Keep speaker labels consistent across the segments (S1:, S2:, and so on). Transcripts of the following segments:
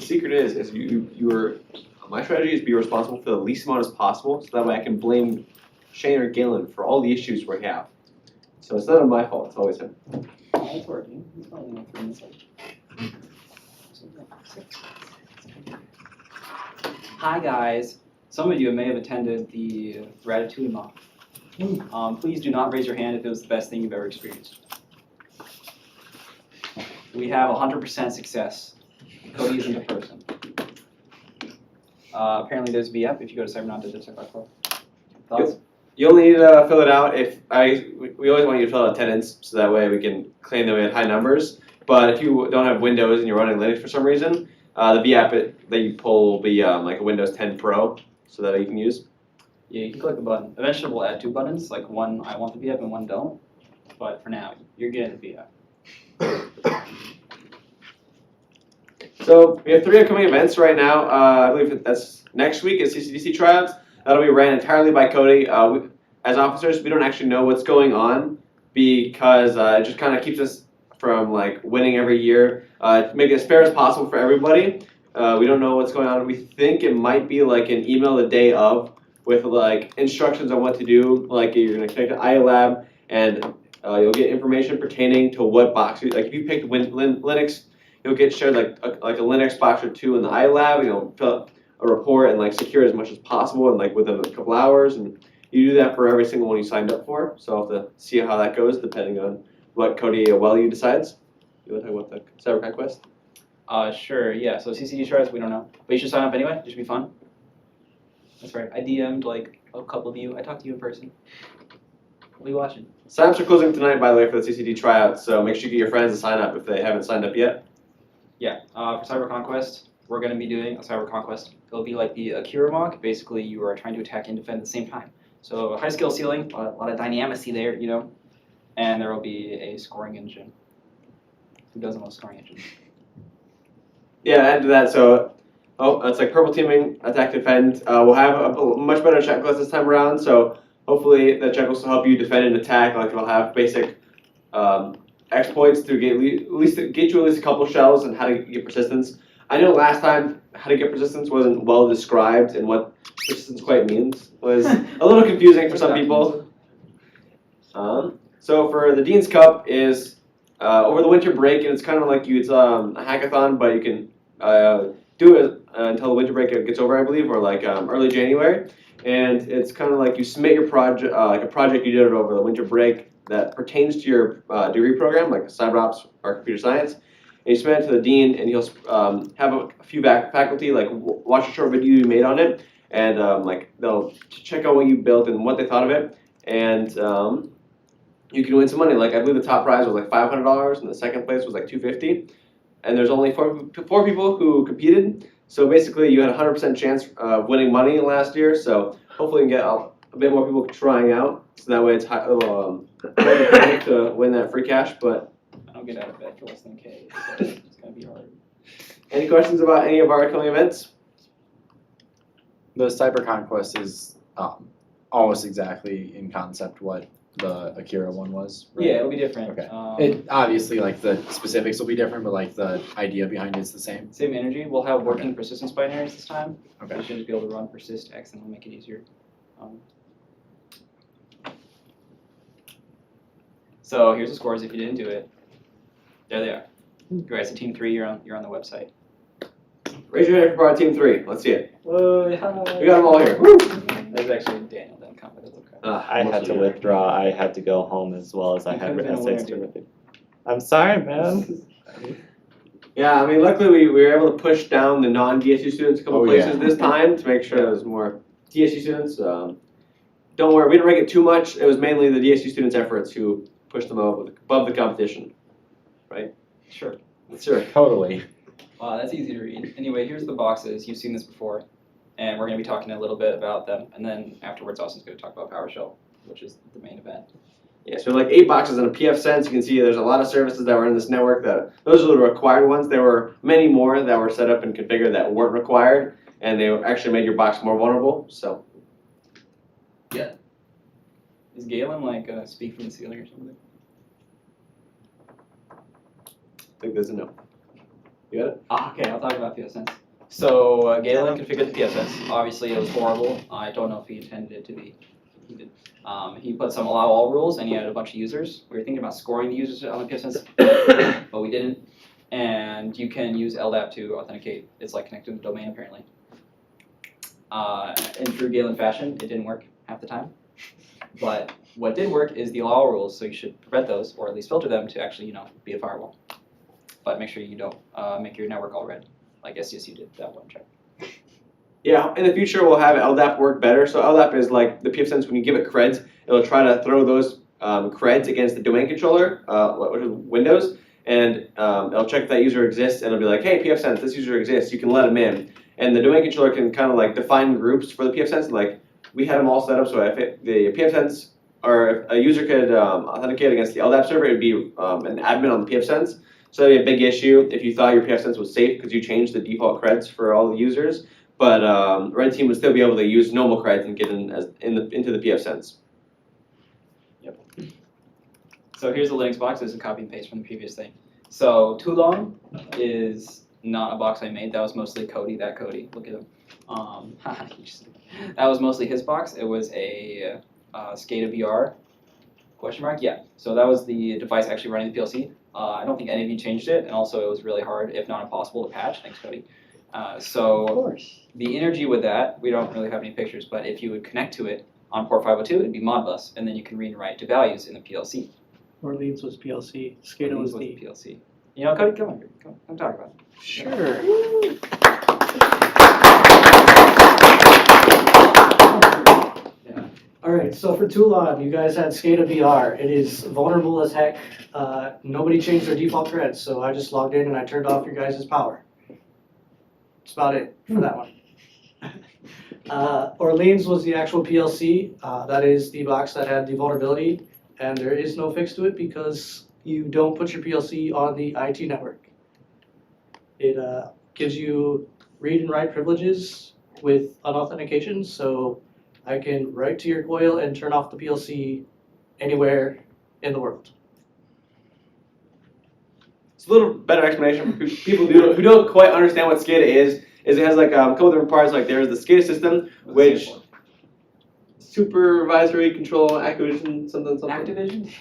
S1: The secret is you're my strategy is be responsible for the least amount as possible, so that way I can blame Shane or Galen for all the issues we have. So it's not my fault, it's always him.
S2: It's working. It's probably not 3 minutes. Hi guys. Some of you may have attended the Ratatouille mock. Please do not raise your hand if it was the best thing you've ever experienced. We have 100% success. Cody isn't the person. Apparently there's a VF if you go to cybernaut.com. Thoughts?
S1: You only need to fill it out we always want you to fill out attendance so that way we can claim that we had high numbers. But if you don't have Windows and you're running Linux for some reason, the VApp that you pull will be like a Windows 10 Pro, so that you can use.
S2: Yeah, you can click a button. Eventually we'll add 2 buttons, like one I want the VApp and one don't. But for now, you're getting the VApp.
S1: So we have 3 upcoming events right now. I believe that's next week is CCDC tryouts. That'll be ran entirely by Cody. As officers, we don't actually know what's going on because it just kind of keeps us from like winning every year. To make it as fair as possible for everybody. We don't know what's going on. We think it might be like an email the day of with like instructions on what to do. Like you're gonna connect to iLab and you'll get information pertaining to what box. Like if you picked Linux, you'll get shared like a Linux box or 2 in the iLab. You'll fill out a report and like secure as much as possible and like within a couple hours. And you do that for every single one you signed up for. So I'll have to see how that goes depending on what Cody Welly decides. You want to talk about the Cyber Conquest?
S2: Sure, yeah. So CCD tries, we don't know. But you should sign up anyway. It should be fun. That's right. I DM'd like a couple of you. I talked to you in person. What are you watching?
S1: Sign-ups are closing tonight, by the way, for the CCD tryouts. So make sure you get your friends to sign up if they haven't signed up yet.
S2: Yeah. For Cyber Conquest, we're going to be doing a Cyber Conquest. It'll be like the Akira mock. Basically, you are trying to attack and defend at the same time. So high skill ceiling, a lot of dynamicy there, you know. And there will be a scoring engine. Who doesn't love scoring engine?
S1: Yeah, add to that. So, it's like purple teaming, attack, defend. We'll have a much better checklist this time around. So hopefully the checklist will help you defend and attack. Like it'll have basic exploits to get you at least a couple shells and how to get persistence. I know last time how to get persistence wasn't well described, and what persistence quite means was a little confusing for some people. So for the Dean's Cup is over the winter break, and it's kind of like it's a hackathon, but you can do it until the winter break gets over, I believe, or like early January. And it's kind of like you submit your project, like a project you did over the winter break that pertains to your degree program, like cyber ops or computer science. And you submit it to the dean, and he'll have a few faculty like watch a short video you made on it, and like they'll check out what you built and what they thought of it, and you can win some money. Like I believe the top prize was like $500, and the second place was like $250. And there's only four people who competed. So basically, you had a 100% chance of winning money last year. So hopefully, we can get a bit more people trying out. So that way, it's a little to win that free cash. But
S2: I don't get out of bed for less than K, so it's gonna be hard.
S1: Any questions about any of our upcoming events?
S3: The Cyber Conquest is almost exactly in concept what the Akira one was, right?
S2: Yeah, it'll be different.
S3: Okay. It obviously like the specifics will be different, but like the idea behind it's the same.
S2: Same energy. We'll have working persistence binaries this time.
S3: Okay.
S2: We should just be able to run persist X, and it'll make it easier. So here's the scores. If you didn't do it, there they are. Congrats to Team 3. You're on the website.
S1: Raise your hand if you're part of Team 3. Let's see it.
S2: Whoa,
S1: We got them all here. Woo!
S2: There's actually Daniel didn't come, but it's okay.
S4: I had to withdraw. I had to go home as well as I had
S2: could've been a
S4: essays to
S2: winner,
S4: review. I'm sorry, man.
S1: Yeah, I mean, luckily we were able to push down the non-DSU students a couple places
S3: yeah.
S1: this time to make sure there's more DSU students. Don't worry, we didn't rank it too much. It was mainly the DSU students' efforts who pushed them above the competition, right?
S2: Sure.
S1: Sure.
S3: Totally.
S2: Wow, that's easy to read. Anyway, here's the boxes. You've seen this before, and we're going to be talking a little bit about them, and then afterwards Austin's going to talk about PowerShell, which is the main event.
S1: Yeah, so like 8 boxes in a PF sense. You can see there's a lot of services that were in this network. Those are the required ones. There were many more that were set up and configured that weren't required, and they actually made your box more vulnerable. So, yeah.
S2: Is Galen like speak from the ceiling or something?
S1: I think there's a no. You got it?
S2: Okay, I'll talk about pfSense. So Galen configured the pfSense. Obviously, it was horrible. I don't know if he intended it to be. He did. He put some allow all rules, and he had a bunch of users. We were thinking about scoring the users on the pfSense, but we didn't. And you can use LDAP to authenticate. It's like connected to the domain, apparently. In true Galen fashion, it didn't work half the time. But what did work is the allow rules, so you should prevent those, or at least filter them to actually, be a firewall. But make sure you don't make your network all red, like SDSU did that one check.
S1: Yeah, in the future we'll have LDAP work better. So LDAP is like the pfSense when you give it creds, it'll try to throw those creds against the domain controller, which is Windows, and it'll check if that user exists, and it'll be like, hey, pfSense, this user exists, you can let him in. And the domain controller can kind of like define groups for the pfSense, like we had them all set up so if the pfSense, or if a user could authenticate against the LDAP server, it'd be an admin on the pfSense. So that'd be a big issue if you thought your pfSense was safe because you changed the default creds for all the users. But red team would still be able to use normal creds and get into the pfSense.
S2: Yep. So here's the Linux box. This is a copy and paste from the previous thing. So Too Long is not a box I made. That was mostly Cody. That Cody. Look at him. That was mostly his box. It was a SCADA VR ? Yeah. So that was the device actually running the PLC. I don't think any of you changed it, and also it was really hard, if not impossible, to patch. Thanks, Cody. So the energy with that, we don't really have any pictures, but if you would connect to it on port 502, it'd be Modbus, and then you can read and write to values in the PLC.
S5: Orleans was PLC. SCADA was
S2: the
S5: the.
S2: PLC. Cody, come on here. Come talk about it.
S5: Sure.
S2: Yeah.
S5: All right, so for too long, you guys had SCADA VR. It is vulnerable as heck. Nobody changed their default creds, so I just logged in and I turned off your guys' power. That's about it for that one. Orleans was the actual PLC. That is the box that had the vulnerability, and there is no fix to it because you don't put your PLC on the IT network. It gives you read and write privileges with unauthentication, so I can write to your coil and turn off the PLC anywhere in the world.
S1: It's a little better explanation for people who don't quite understand what SCADA is it has like a couple different parts. Like there's the SCADA system, which supervisory control acquisition something.
S2: Activision?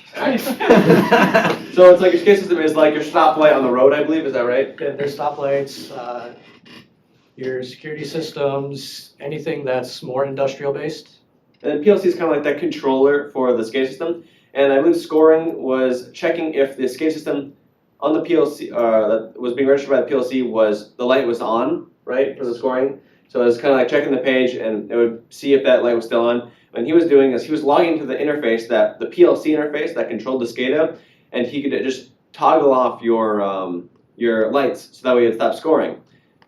S1: So it's like your SCADA system is like your stoplight on the road, I believe. Is that right?
S5: Yeah, there's stoplights, your security systems, anything that's more industrial based.
S1: And PLC is kind of like that controller for the SCADA system. And I believe scoring was checking if the SCADA system on the PLC that was being registered by the PLC the light was on, right, for the scoring. So it was kind of like checking the page, and it would see if that light was still on. What he was doing is he was logging to the interface, the PLC interface that controlled the SCADA, and he could just toggle off your lights so that way it'd stop scoring.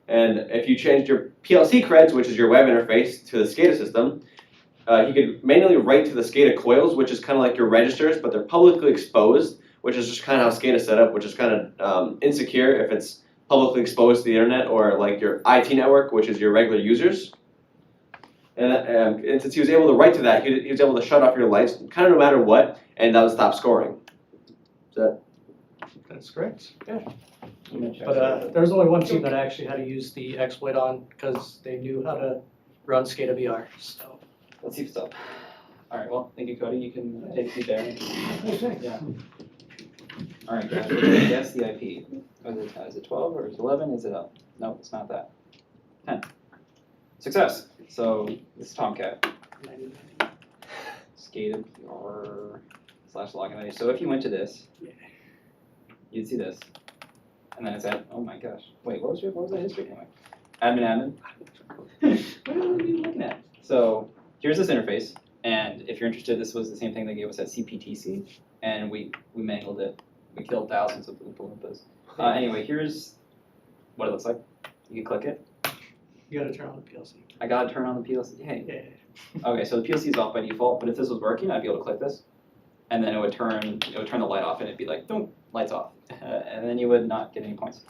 S1: And if you changed your PLC creds, which is your web interface, to the SCADA system, he could manually write to the SCADA coils, which is kind of like your registers, but they're publicly exposed, which is just kind of how SCADA is set up, which is kind of insecure if it's publicly exposed to the internet, or like your IT network, which is your regular users. And since he was able to write to that, he was able to shut off your lights kind of no matter what, and that would stop scoring.
S5: That's correct. Yeah.
S2: But
S5: But there was only one team that actually had to use the exploit on because they knew how to run SCADA VR. So.
S2: let's see what's up. All right, well, thank you, Cody. You can take me there. Yeah. All right, guys, we're gonna guess the IP. Is it 12 or is it 11? Is it up? No, it's not that. 10. Success. So this is Tomcat. SCADA PR /login ID. So if you went to this, you'd see this, and then it's at. Oh my gosh! Wait, what was the history anyway? Admin. What are we looking at? So here's this interface, and if you're interested, this was the same thing they gave us at CPTC, and we mangled it. We killed thousands of Oompa-Loompas. Anyway, here's what it looks like. You can click it.
S5: You gotta turn on the PLC.
S2: I gotta turn on the PLC. Hey.
S5: Yeah.
S2: Okay, so the PLC is off by default, but if this was working, I'd be able to click this, and then it would turn the light off, and it'd be like, boom, lights off, and then you would not get any points.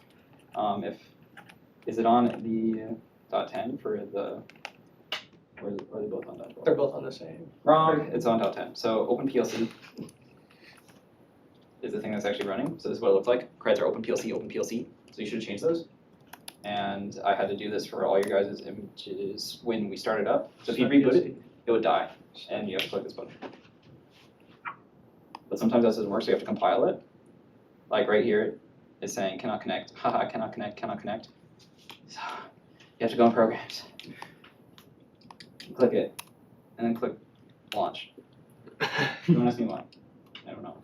S2: Is it on the .10 for the? Or are they both on .12?
S5: They're both on the same.
S2: Wrong. It's on .10. So OpenPLC is the thing that's actually running. So this is what it looks like. Creds are OpenPLC, OpenPLC. So you should change those. And I had to do this for all your guys' images when we started up. So if you reboot it, it would die, and you have to click this button. But sometimes that doesn't work, so you have to compile it. Like right here, it's saying cannot connect. Haha, cannot connect, cannot connect. So you have to go in programs, click it, and then click launch. Don't ask me why. I don't know.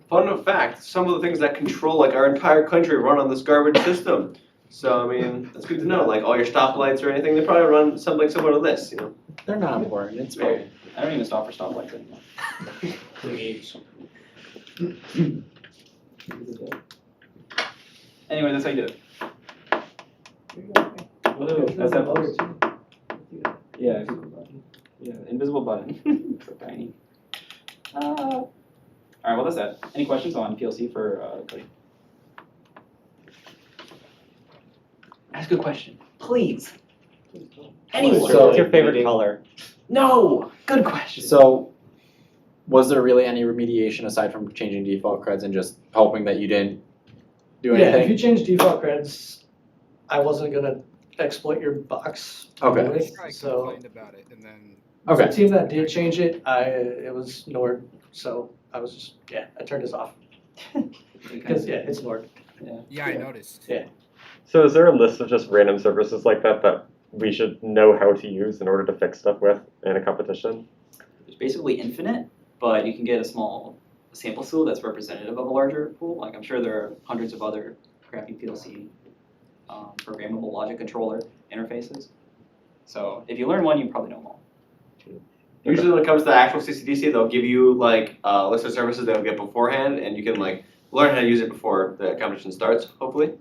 S1: Fun fact: some of the things that control like our entire country run on this garbage system. So I mean, that's good to know. Like all your stoplights or anything, they probably run something similar to this. You know.
S3: They're not important, it's fine.
S2: I don't even stop for stoplights anymore. Anyway, that's how you do it. Whoa, that's that close. Yeah, yeah, invisible button. So tiny. All right, well that's that. Any questions on PLC for Cody? Ask a question, please. Anyone?
S3: So-
S4: What's your favorite color?
S2: No. Good question.
S3: So, was there really any remediation aside from changing default creds and just hoping that you didn't do
S5: Yeah, if
S3: anything?
S5: you change default creds, I wasn't gonna exploit your box.
S3: Okay.
S5: anyway,
S6: I
S5: So,
S6: complained about it, and then
S5: the
S3: Okay,
S5: team that did change it, it was Nord, so I was just, I turned this off. Because, it's Nord.
S6: yeah, I noticed.
S5: Yeah.
S7: So is there a list of just random services like that that we should know how to use in order to fix stuff with in a competition?
S2: It's basically infinite, but you can get a small sample pool that's representative of a larger pool. Like I'm sure there are hundreds of other crappy PLC programmable logic controller interfaces. So if you learn one, you probably know them all.
S1: Usually when it comes to actual CCDC, they'll give you like a list of services they'll get beforehand, and you can like learn how to use it before the competition starts. Hopefully.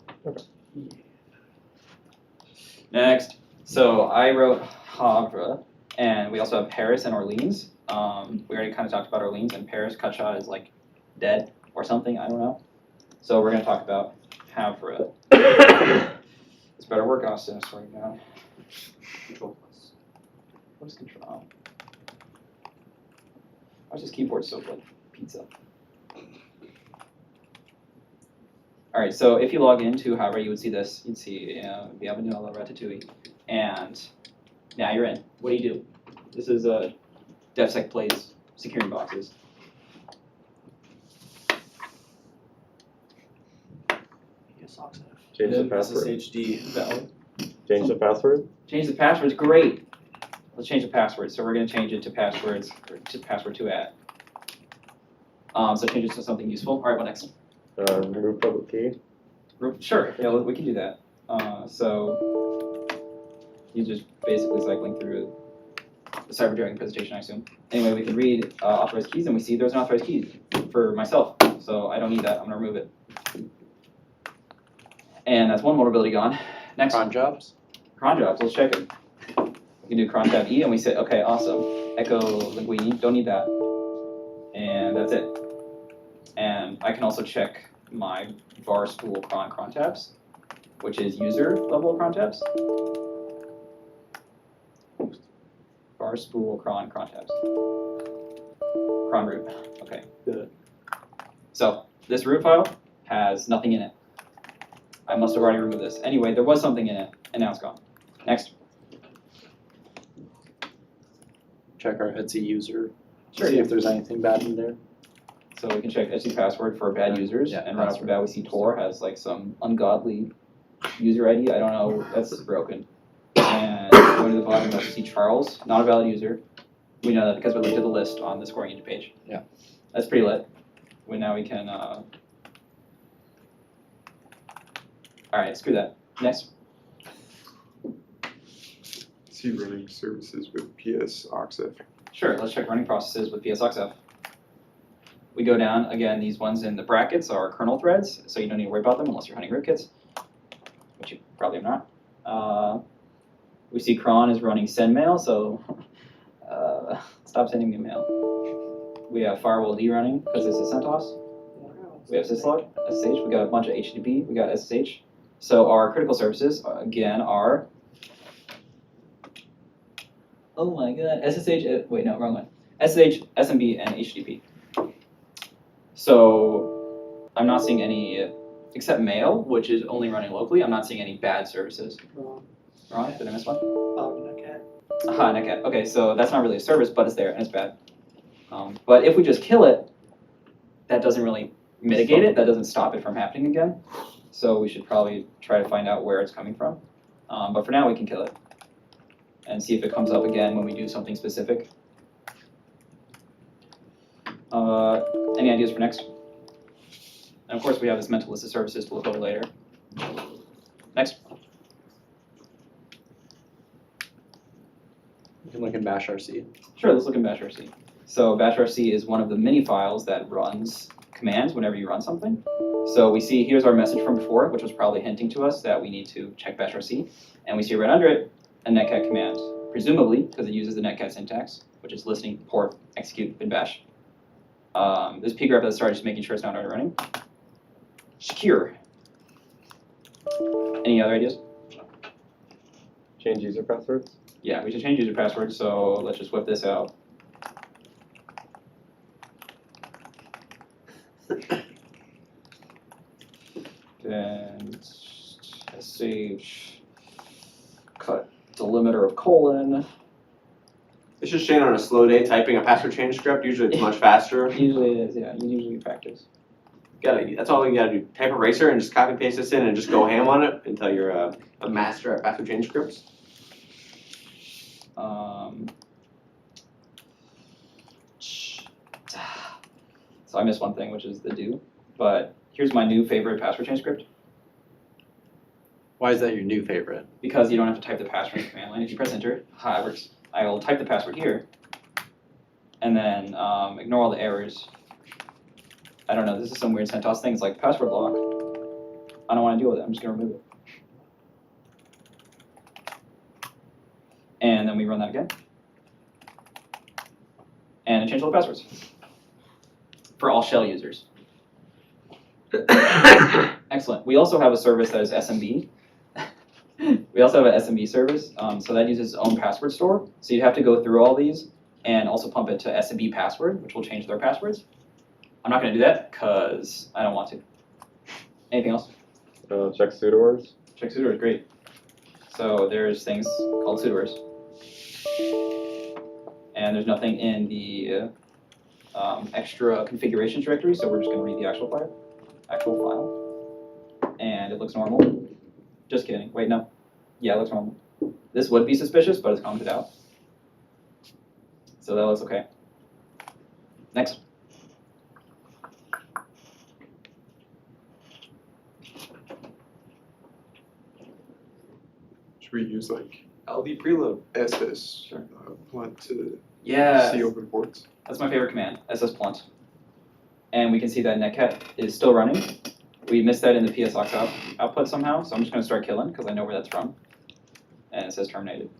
S2: Next, so I wrote Havre, and we also have Paris and Orleans. We already kind of talked about Orleans, and Paris Cutshot is like dead or something, I don't know. So we're going to talk about Havre. It's better work, Austin, I swear to God. Control plus. What is control? Why is this keyboard so like pizza? All right, so if you log into Havre, you would see this. You'd see we have vanilla ratatouille, and now you're in. What do you do? This is DevSec plays securing boxes.
S7: Change the password.
S3: SSHD.
S2: Valid.
S7: Change the password.
S2: Change the passwords. Great. Let's change the password. So we're going to change it to passwords or to password to @ so change it to something useful. All right, what next?
S7: Remove public key.
S2: Sure. Yeah, we can do that. So you just basically cycling through the cyber dragon presentation, I assume. Anyway, we can read authorized keys, and we see there's an authorized key for myself. So I don't need that. I'm going to remove it. And that's one vulnerability gone. Next.
S3: Cron jobs?
S2: Cron jobs, let's check it. We can do cron tab E and we say, okay, awesome. Echo linguini, don't need that. And that's it. And I can also check my var spool cron tabs, which is user level cron tabs. Var spool cron tabs. Cron root, okay. Good. So this root file has nothing in it. I must have already removed this. Anyway, there was something in it, and now it's gone. Next.
S3: Check our Etsy user,
S2: Sure,
S3: see
S2: yeah.
S3: if there's anything bad in there.
S2: So we can check Etsy password for bad users,
S3: Yeah,
S2: and right off the bat we see Tor has like some ungodly user ID. I don't know, that's broken. And going to the bottom, we also see Charles, not a valid user. We know that because we looked at the list on the scoring engine page.
S3: Yeah.
S2: That's pretty lit. Now we can. All right, screw that. Next.
S8: See running services with PS Oxf.
S2: Sure, let's check running processes with PSXF. We go down, again, these ones in the brackets are kernel threads, so you don't need to worry about them unless you're hunting rootkits, which you probably are not. We see cron is running send mail, so stop sending me mail. We have firewall D running because this is CentOS. We have syslog, SSH, we got a bunch of HTTP, we got SSH. So our critical services, again, are oh my god, SSH, wait, no, wrong one. SSH, SMB, and HTTP. So I'm not seeing any except mail, which is only running locally. I'm not seeing any bad services.
S5: Wrong.
S2: Wrong? Did I miss one?
S5: Netcat.
S2: Aha, netcat. Okay, so that's not really a service, but it's there and it's bad. But if we just kill it, that doesn't really mitigate it. That doesn't stop it from happening again. So we should probably try to find out where it's coming from. But for now, we can kill it and see if it comes up again when we do something specific. Any ideas for next? And of course, we have this mental list of services to look over later. Next.
S3: You can look in bash RC.
S2: Sure, let's look in bash RC. So bash RC is one of the mini files that runs commands whenever you run something. So we see here's our message from before, which was probably hinting to us that we need to check bash RC. And we see right under it a netcat command, presumably because it uses the netcat syntax, which is listening, port, execute in bash. This pgrep at the start is making sure it's not already running. Secure. Any other ideas?
S7: Change user passwords.
S2: Yeah, we should change user password, so let's just whip this out. Then sh cut delimiter of colon.
S1: It's just Shane on a slow day typing a password change script. Usually it's much faster.
S2: Usually it is, yeah. You usually practice.
S1: That's all you gotta do. Type eraser and just copy paste this in and just go ham on it until you're a master at password change scripts.
S2: So I missed one thing, which is the do. But here's my new favorite password change script.
S3: Why is that your new favorite?
S2: Because you don't have to type the password in the command line. If you press enter, it works. I will type the password here, and then ignore all the errors. I don't know, this is some weird CentOS thing. It's like password block. I don't want to deal with it. I'm just going to remove it. And then we run that again. And it changed all the passwords. For all shell users. Excellent. We also have a service that is SMB. We also have an SMB service, so that uses its own password store. So you have to go through all these and also pump it to SMB password, which will change their passwords. I'm not going to do that because I don't want to. Anything else?
S7: Check sudoers.
S2: Check sudoers, great. So there's things called sudoers. And there's nothing in the extra configurations directory, so we're just going to read the actual file. And it looks normal. Just kidding. Wait, no. Yeah, it looks normal. This would be suspicious, but it's commented out. So that looks okay. Next.
S8: Should we use like
S1: LD preload.
S8: SS
S2: Sure.
S8: blunt to
S2: Yeah,
S8: see open ports?
S2: that's my favorite command, ss_blunt. And we can see that netcat is still running. We missed that in the PSOX output somehow, so I'm just going to start killing because I know where that's from. And it says terminated.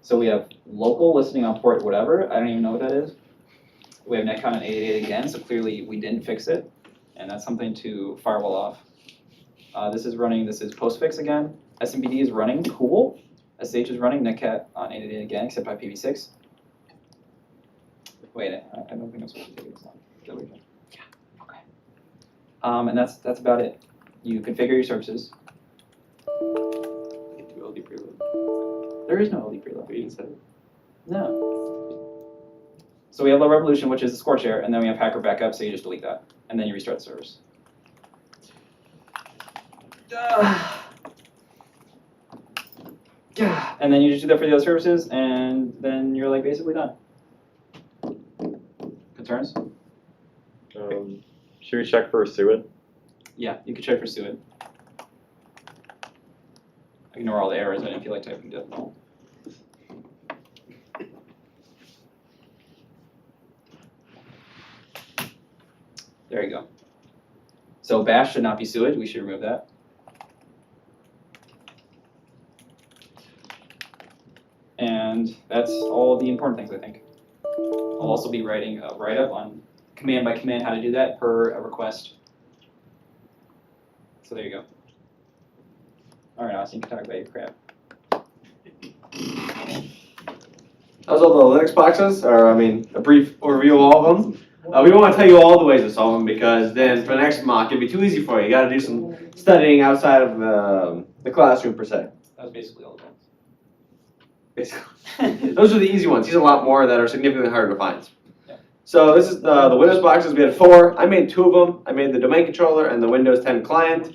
S2: So we have local listening on port whatever. I don't even know what that is. We have netcon on 888 again, so clearly we didn't fix it. And that's something to firewall off. This is running, this is postfix again. SMBD is running, cool. SH is running, netcat on 888 again, except by PV6. Wait, I don't think I'm supposed to take this on. Yeah, okay. And that's about it. You configure your services.
S1: You do LD preload.
S2: There is no LD preload.
S1: You didn't say it.
S2: No. So we have low revolution, which is a score share, and then we have hacker backup, so you just delete that, and then you restart the service. And then you just do that for the other services, and then you're like basically done. Concerns?
S7: Should we check for suet?
S2: Yeah, you can check for suet. Ignore all the errors. I didn't feel like typing death null. There you go. So bash should not be suet. We should remove that. And that's all the important things, I think. I'll also be writing a write-up on command by command how to do that per a request. So there you go. All right, Austin, you can talk about your crap.
S1: That was all the Linux boxes, or I mean, a brief overview of all of them. We don't want to tell you all the ways to solve them because then for the next mock it'd be too easy for you. You got to do some studying outside of the classroom per se.
S2: That was basically all the ones.
S1: Basically. Those are the easy ones. These are a lot more that are significantly harder to find.
S2: Yeah.
S1: So this is the Windows boxes. We had 4. I made 2 of them. I made the domain controller and the Windows 10 client.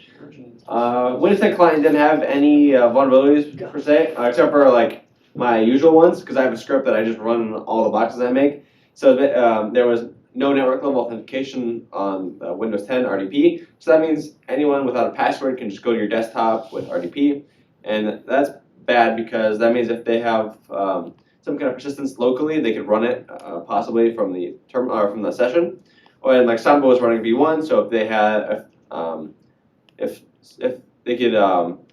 S1: Windows 10 client didn't have any vulnerabilities per se, except for like my usual ones, because I have a script that I just run in all the boxes I make. So there was no network level authentication on Windows 10 RDP. So that means anyone without a password can just go to your desktop with RDP, and that's bad because that means if they have some kind of persistence locally, they could run it possibly from the term or from the session. And like Samba was running v1, so if they had if they could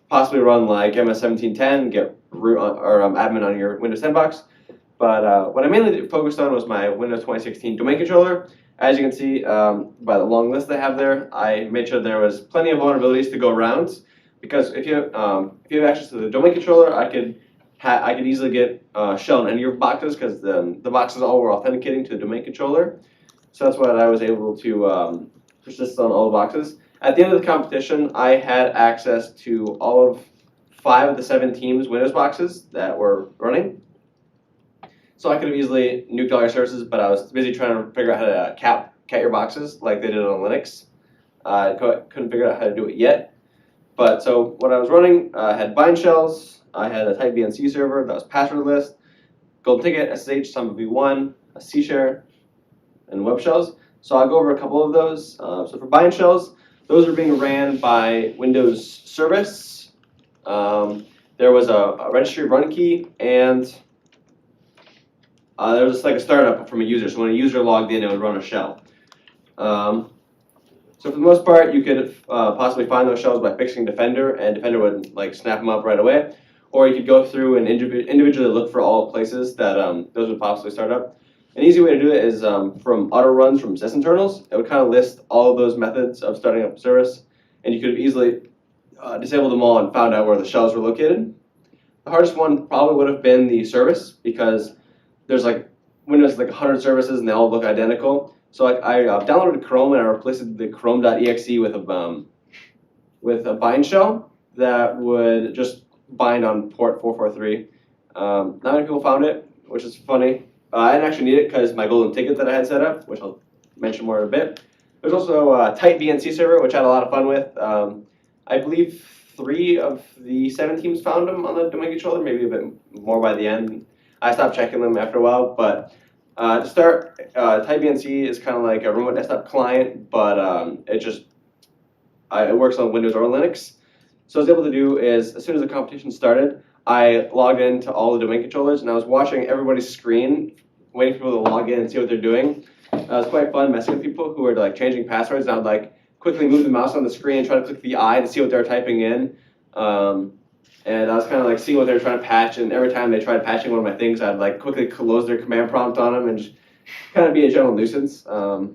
S1: possibly run like MS1710, get root on, or admin on your Windows 10 box. But what I mainly focused on was my Windows 2016 domain controller. As you can see by the long list I have there, I made sure there was plenty of vulnerabilities to go around. Because if you have access to the domain controller, I could easily get shell in any of your boxes because the boxes all were authenticating to the domain controller. So that's what I was able to persist on all the boxes. At the end of the competition, I had access to all of 5 of the 7 teams' Windows boxes that were running. So I could have easily nuked all your services, but I was busy trying to figure out how to cat your boxes like they did on Linux. I couldn't figure out how to do it yet. But so what I was running, I had bind shells, I had a type BNC server that was passwordless, golden ticket, SSH, Samba v1, a C share, and web shells. So I'll go over a couple of those. So for bind shells, those are being ran by Windows Service. There was a registry run key, and there was like a startup from a user. So when a user logged in, it would run a shell. So for the most part, you could possibly find those shells by fixing Defender, and Defender would like snap them up right away. Or you could go through and individually look for all places that those would possibly start up. An easy way to do it is from auto runs from sysinternals. It would kind of list all of those methods of starting up a service, and you could have easily disabled them all and found out where the shells were located. The hardest one probably would have been the service, because there's like Windows like 100 services and they all look identical. So like I downloaded Chrome and I replaced the chrome.exe with a bind shell that would just bind on port 443. Not many people found it, which is funny. I didn't actually need it because my golden ticket that I had set up, which I'll mention more in a bit. There's also a type BNC server, which I had a lot of fun with. I believe 3 of the 7 teams found them on the domain controller, maybe a bit more by the end. I stopped checking them after a while, but to start, type BNC is kind of like a remote desktop client, but it works on Windows or Linux. So what I was able to do is, as soon as the competition started, I logged into all the domain controllers, and I was watching everybody's screen, waiting for people to log in and see what they're doing. It was quite fun messing with people who were like changing passwords, and I would like quickly move the mouse on the screen and try to click the I to see what they're typing in. And I was kind of like seeing what they were trying to patch, and every time they tried patching one of my things, I'd like quickly close their command prompt on them and just kind of be a general nuisance. So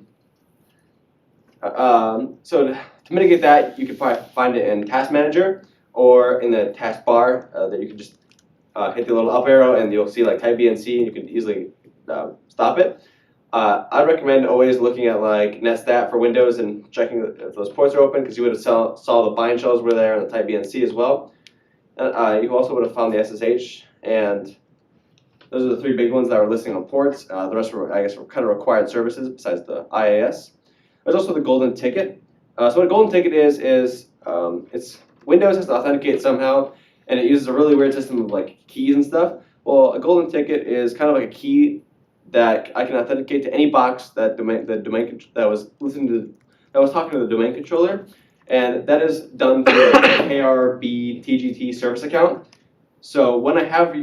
S1: to mitigate that, you can find it in Task Manager or in the task bar that you can just hit the little up arrow and you'll see like type BNC and you can easily stop it. I'd recommend always looking at like netstat for Windows and checking if those ports are open, because you would have saw the bind shells were there and the type BNC as well. You also would have found the SSH, and those are the 3 big ones that were listing on ports. The rest were, I guess, were kind of required services besides the IAS. There's also the golden ticket. So what a golden ticket is it's Windows has to authenticate somehow, and it uses a really weird system of like keys and stuff. Well, a golden ticket is kind of like a key that I can authenticate to any box that was talking to the domain controller. And that is done through a KRB TGT service account. So when I have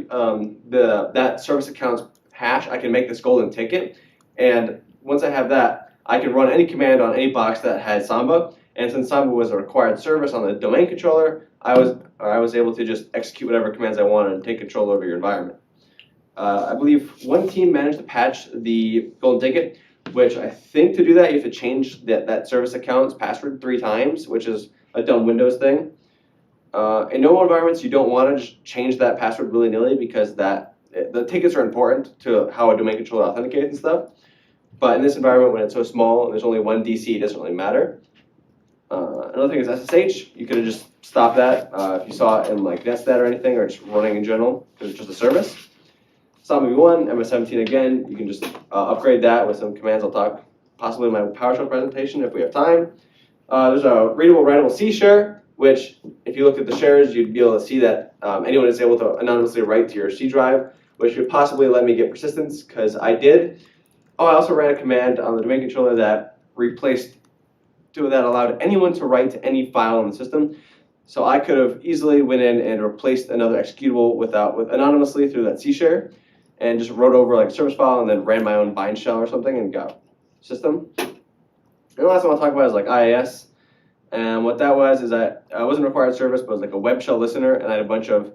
S1: that service account's hash, I can make this golden ticket. And once I have that, I can run any command on any box that has Samba. And since Samba was a required service on the domain controller, I was able to just execute whatever commands I wanted and take control over your environment. I believe one team managed to patch the golden ticket, which I think to do that, you have to change that service account's password 3 times, which is a dumb Windows thing. In normal environments, you don't want to just change that password willy-nilly because the tickets are important to how a domain controller authenticates and stuff. But in this environment, when it's so small and there's only one DC, it doesn't really matter. Another thing is SSH. You could have just stopped that if you saw it in like netstat or anything, or just running in general, because it's just a service. Stop v1, MS17 again. You can just upgrade that with some commands I'll talk possibly in my PowerShell presentation if we have time. There's a readable, writable C share, which if you looked at the shares, you'd be able to see that anyone is able to anonymously write to your C drive, which could possibly let me get persistence, because I did. Oh, I also ran a command on the domain controller that that allowed anyone to write to any file in the system. So I could have easily went in and replaced another executable anonymously through that C share, and just wrote over like a service file and then ran my own bind shell or something and got system. And the last one I'll talk about is like IIS. And what that was is that it wasn't a required service, but it was like a web shell listener, and I had a bunch of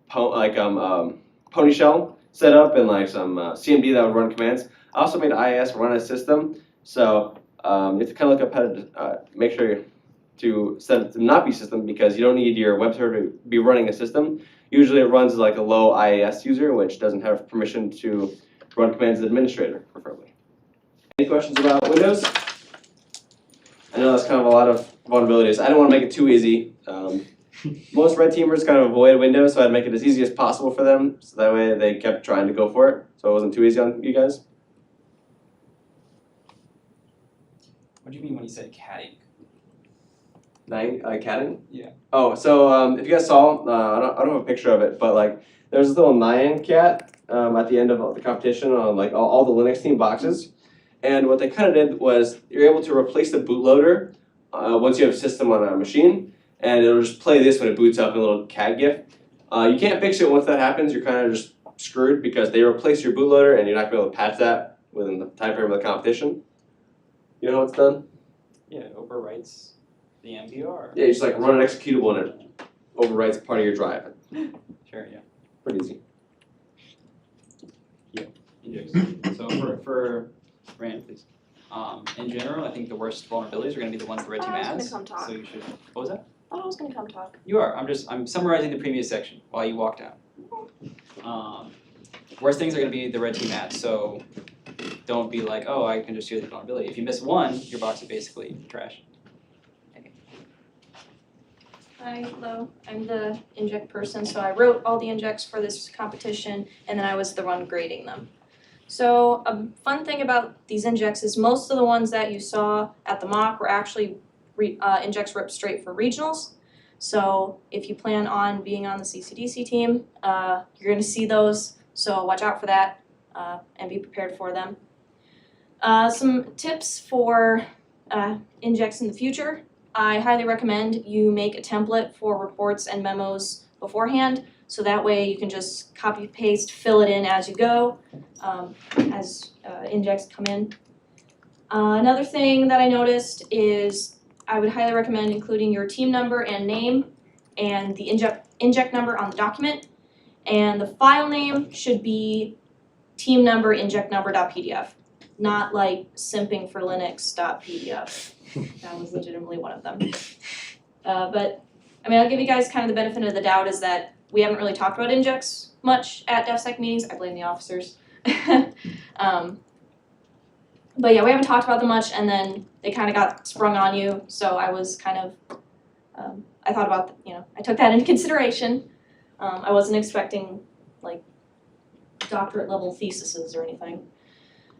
S1: pony shell set up and like some CMD that would run commands. I also made IIS run a system, so you have to kind of look up how to make sure to set it to not be system, because you don't need your web server to be running a system. Usually it runs as like a low IIS user, which doesn't have permission to run commands as administrator, preferably. Any questions about Windows? I know that's kind of a lot of vulnerabilities. I don't want to make it too easy. Most red teamers kind of avoid Windows, so I'd make it as easy as possible for them, so that way they kept trying to go for it, so it wasn't too easy on you guys.
S2: What do you mean when you said catting?
S1: Catting?
S2: Yeah.
S1: Oh, so if you guys saw, I don't have a picture of it, but like there's this little Nyan cat at the end of the competition on like all the Linux team boxes. And what they kind of did was you're able to replace the bootloader once you have a system on a machine, and it'll just play this when it boots up in a little cat GIF. You can't fix it once that happens. You're kind of just screwed because they replace your bootloader and you're not going to be able to patch that within the time frame of the competition. You know how it's done?
S2: Yeah, it overwrites the MBR.
S1: Yeah, you just like run an executable and it overwrites part of your drive.
S2: Sure, yeah.
S1: Pretty easy.
S2: So for Rand, please. In general, I think the worst vulnerabilities are going to be the ones the red team
S9: I was
S2: adds.
S9: gonna come talk.
S2: So you should. What was that?
S9: I thought I was gonna come talk.
S2: You are. I'm summarizing the previous section while you walked out. Worst things are going to be the red team adds. So don't be like, oh, I can just use the vulnerability. If you miss one, your box is basically trash.
S9: Hi, hello. I'm the inject person, so I wrote all the injects for this competition, and then I was the one grading them. So a fun thing about these injects is most of the ones that you saw at the mock were actually injects ripped straight for regionals. So if you plan on being on the CCDC team, you're going to see those, so watch out for that and be prepared for them. Some tips for injects in the future. I highly recommend you make a template for reports and memos beforehand, so that way you can just copy paste, fill it in as you go, as injects come in. Another thing that I noticed is I would highly recommend including your team number and name and the inject number on the document, and the file name should be team number inject number.pdf, not like simping for Linux.pdf. That was legitimately one of them. But I mean, I'll give you guys kind of the benefit of the doubt is that we haven't really talked about injects much at DevSec meetings. I blame the officers. But yeah, we haven't talked about them much, and then they kind of got sprung on you. So I was kind of, I thought about, I took that into consideration. I wasn't expecting like doctorate level theses or anything.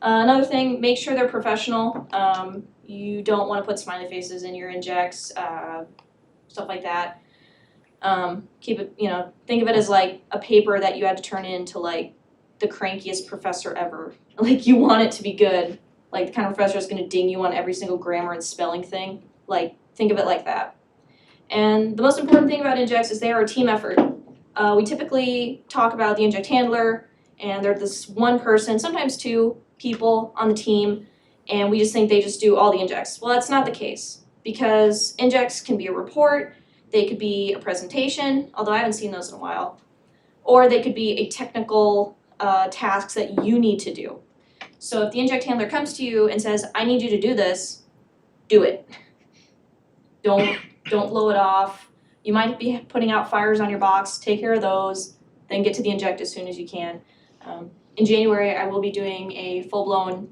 S9: Another thing, make sure they're professional. You don't want to put smiley faces in your injects, stuff like that. Keep it, think of it as like a paper that you had to turn in to like the crankiest professor ever. Like you want it to be good. Like the kind of professor is going to ding you on every single grammar and spelling thing. Like think of it like that. And the most important thing about injects is they are a team effort. We typically talk about the inject handler, and they're this one person, sometimes two people on the team, and we just think they just do all the injects. Well, that's not the case, because injects can be a report, they could be a presentation, although I haven't seen those in a while, or they could be a technical tasks that you need to do. So if the inject handler comes to you and says, I need you to do this, do it. Don't blow it off. You might be putting out fires on your box, take care of those, then get to the inject as soon as you can. in January, I will be doing a full-blown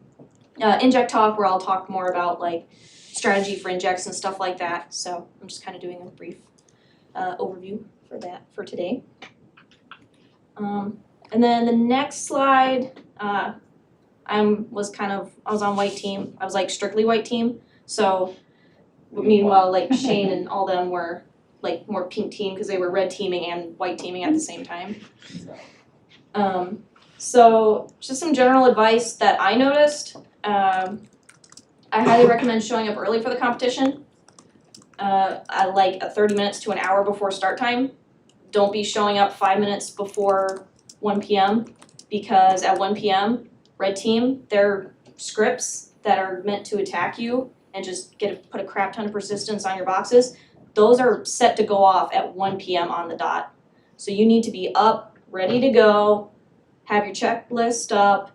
S9: inject talk where I'll talk more about like strategy for injects and stuff like that. So I'm just kind of doing a brief overview for that for today. And then the next slide, I was on white team. I was like strictly white team. So meanwhile, like Shane and all them were like more pink team because they were red teaming and white teaming at the same time. So just some general advice that I noticed. I highly recommend showing up early for the competition. I like 30 minutes to an hour before start time. Don't be showing up 5 minutes before 1 p.m. because at 1 p.m. red team, their scripts that are meant to attack you and just put a crap ton of persistence on your boxes, those are set to go off at 1 p.m. on the dot. So you need to be up, ready to go, have your checklist up,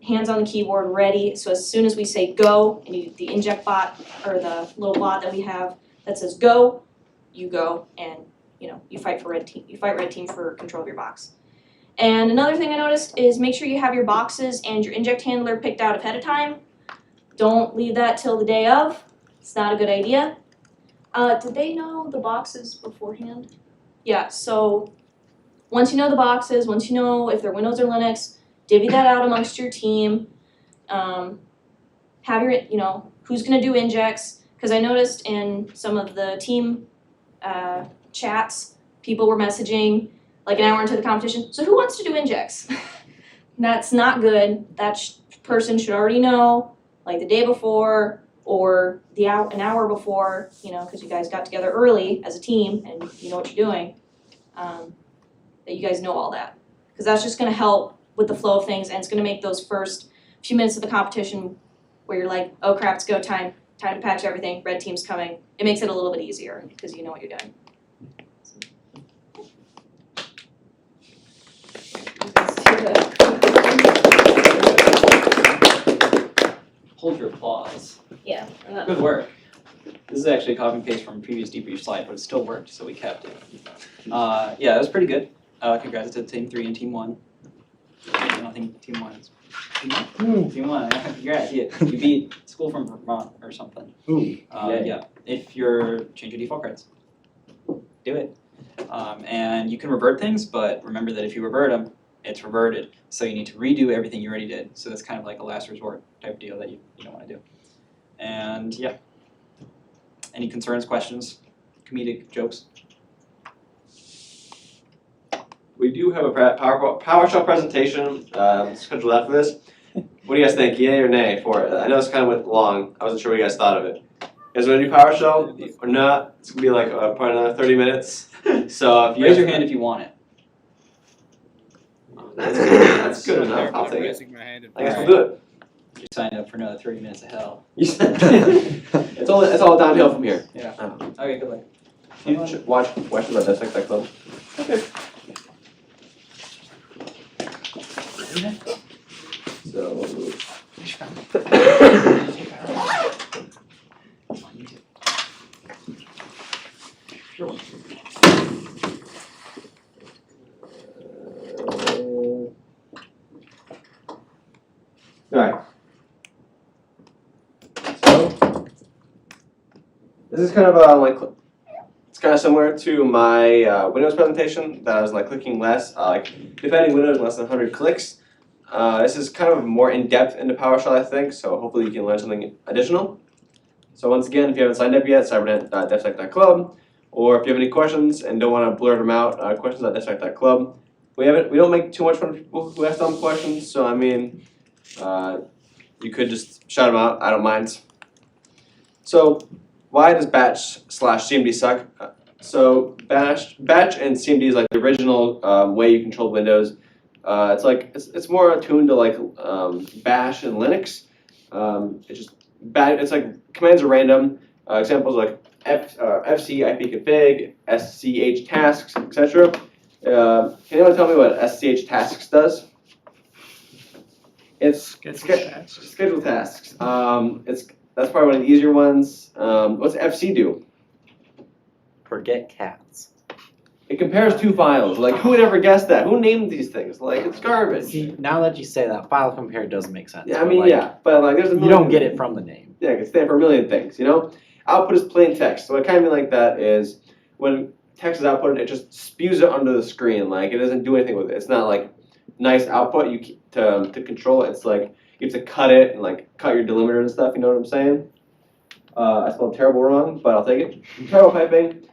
S9: hands on the keyboard ready. So as soon as we say go, and the inject bot or the little bot that we have that says go, you go and you fight for red team. You fight red team for control of your box. And another thing I noticed is make sure you have your boxes and your inject handler picked out ahead of time. Don't leave that till the day of. It's not a good idea. Did they know the boxes beforehand? Yeah, so once you know the boxes, once you know if they're Windows or Linux, divvy that out amongst your team. Have your, who's gonna do injects, because I noticed in some of the team chats, people were messaging like an hour into the competition, so who wants to do injects? That's not good. That person should already know, like the day before or an hour before, because you guys got together early as a team and you know what you're doing, that you guys know all that. Because that's just gonna help with the flow of things, and it's gonna make those first few minutes of the competition where you're like, oh crap, it's go time to patch everything, red team's coming. It makes it a little bit easier because you know what you're doing.
S2: Hold your applause.
S9: Yeah.
S2: Good work. This is actually a copy and paste from a previous debrief slide, but it still worked, so we kept it. Yeah, that was pretty good. Congrats to Team 3 and Team 1. I don't think Team 1 is. Team 1, congrats. Yeah, you beat school from Vermont or something. Yeah, if you're change your default cards. Do it. And you can revert things, but remember that if you revert them, it's reverted. So you need to redo everything you already did. So that's kind of like a last resort type deal that you don't want to do. And yeah. Any concerns, questions, comedic jokes?
S1: We do have a PowerShell presentation scheduled after this. What do you guys think, yay or nay for it? I know it's kind of went long. I wasn't sure what you guys thought of it. You guys want to do PowerShell or not? It's going to be like probably another 30 minutes. So if you
S2: Raise your hand if you want it.
S1: That's good enough. I'll
S6: I'm
S1: take it.
S6: raising my hand.
S1: I guess we'll do it.
S2: You signed up for another 30 minutes of hell.
S1: It's all downhill from here.
S2: Yeah. Okay, good luck.
S1: You should watch questions about Dissect That Club. Okay. So. Alright. So this is kind of like it's kind of similar to my Windows presentation that I was like clicking less, like defending Windows in less than 100 clicks. This is kind of more in depth into PowerShell, I think. So hopefully you can learn something additional. So once again, if you haven't signed up yet, cybernet.devsec.club, or if you have any questions and don't want to blurt them out, questions.devsec.club. We don't make too much fun of people who ask dumb questions, so I mean, you could just shout them out. I don't mind. So why does batch/cmd suck? So batch and cmd is like the original way you control Windows. It's more attuned to like bash and Linux. It's like commands are random. Examples like fc ipconfig, sch tasks, etc. Can anyone tell me what sch tasks does? It's schedule tasks. That's probably one of the easier ones. What's FC do?
S3: Forget cats.
S1: It compares two files. Like, who would ever guess that? Who named these things? Like, it's garbage.
S3: See, now that you say that, file compare does make sense.
S1: Yeah, I
S3: but,
S1: mean,
S3: like,
S1: yeah, but like, there's a
S3: You
S1: million.
S3: don't get it from the name.
S1: Yeah, it can stand for a million things, you know? Output is plain text. So what I kind of mean like that is when text is outputted, it just spews it onto the screen. Like, it doesn't do anything with it. It's not like nice output to control it. It's like you have to cut it and like cut your delimiter and stuff, you know what I'm saying? I spelled terrible wrong, but I'll take it. Terrible typing.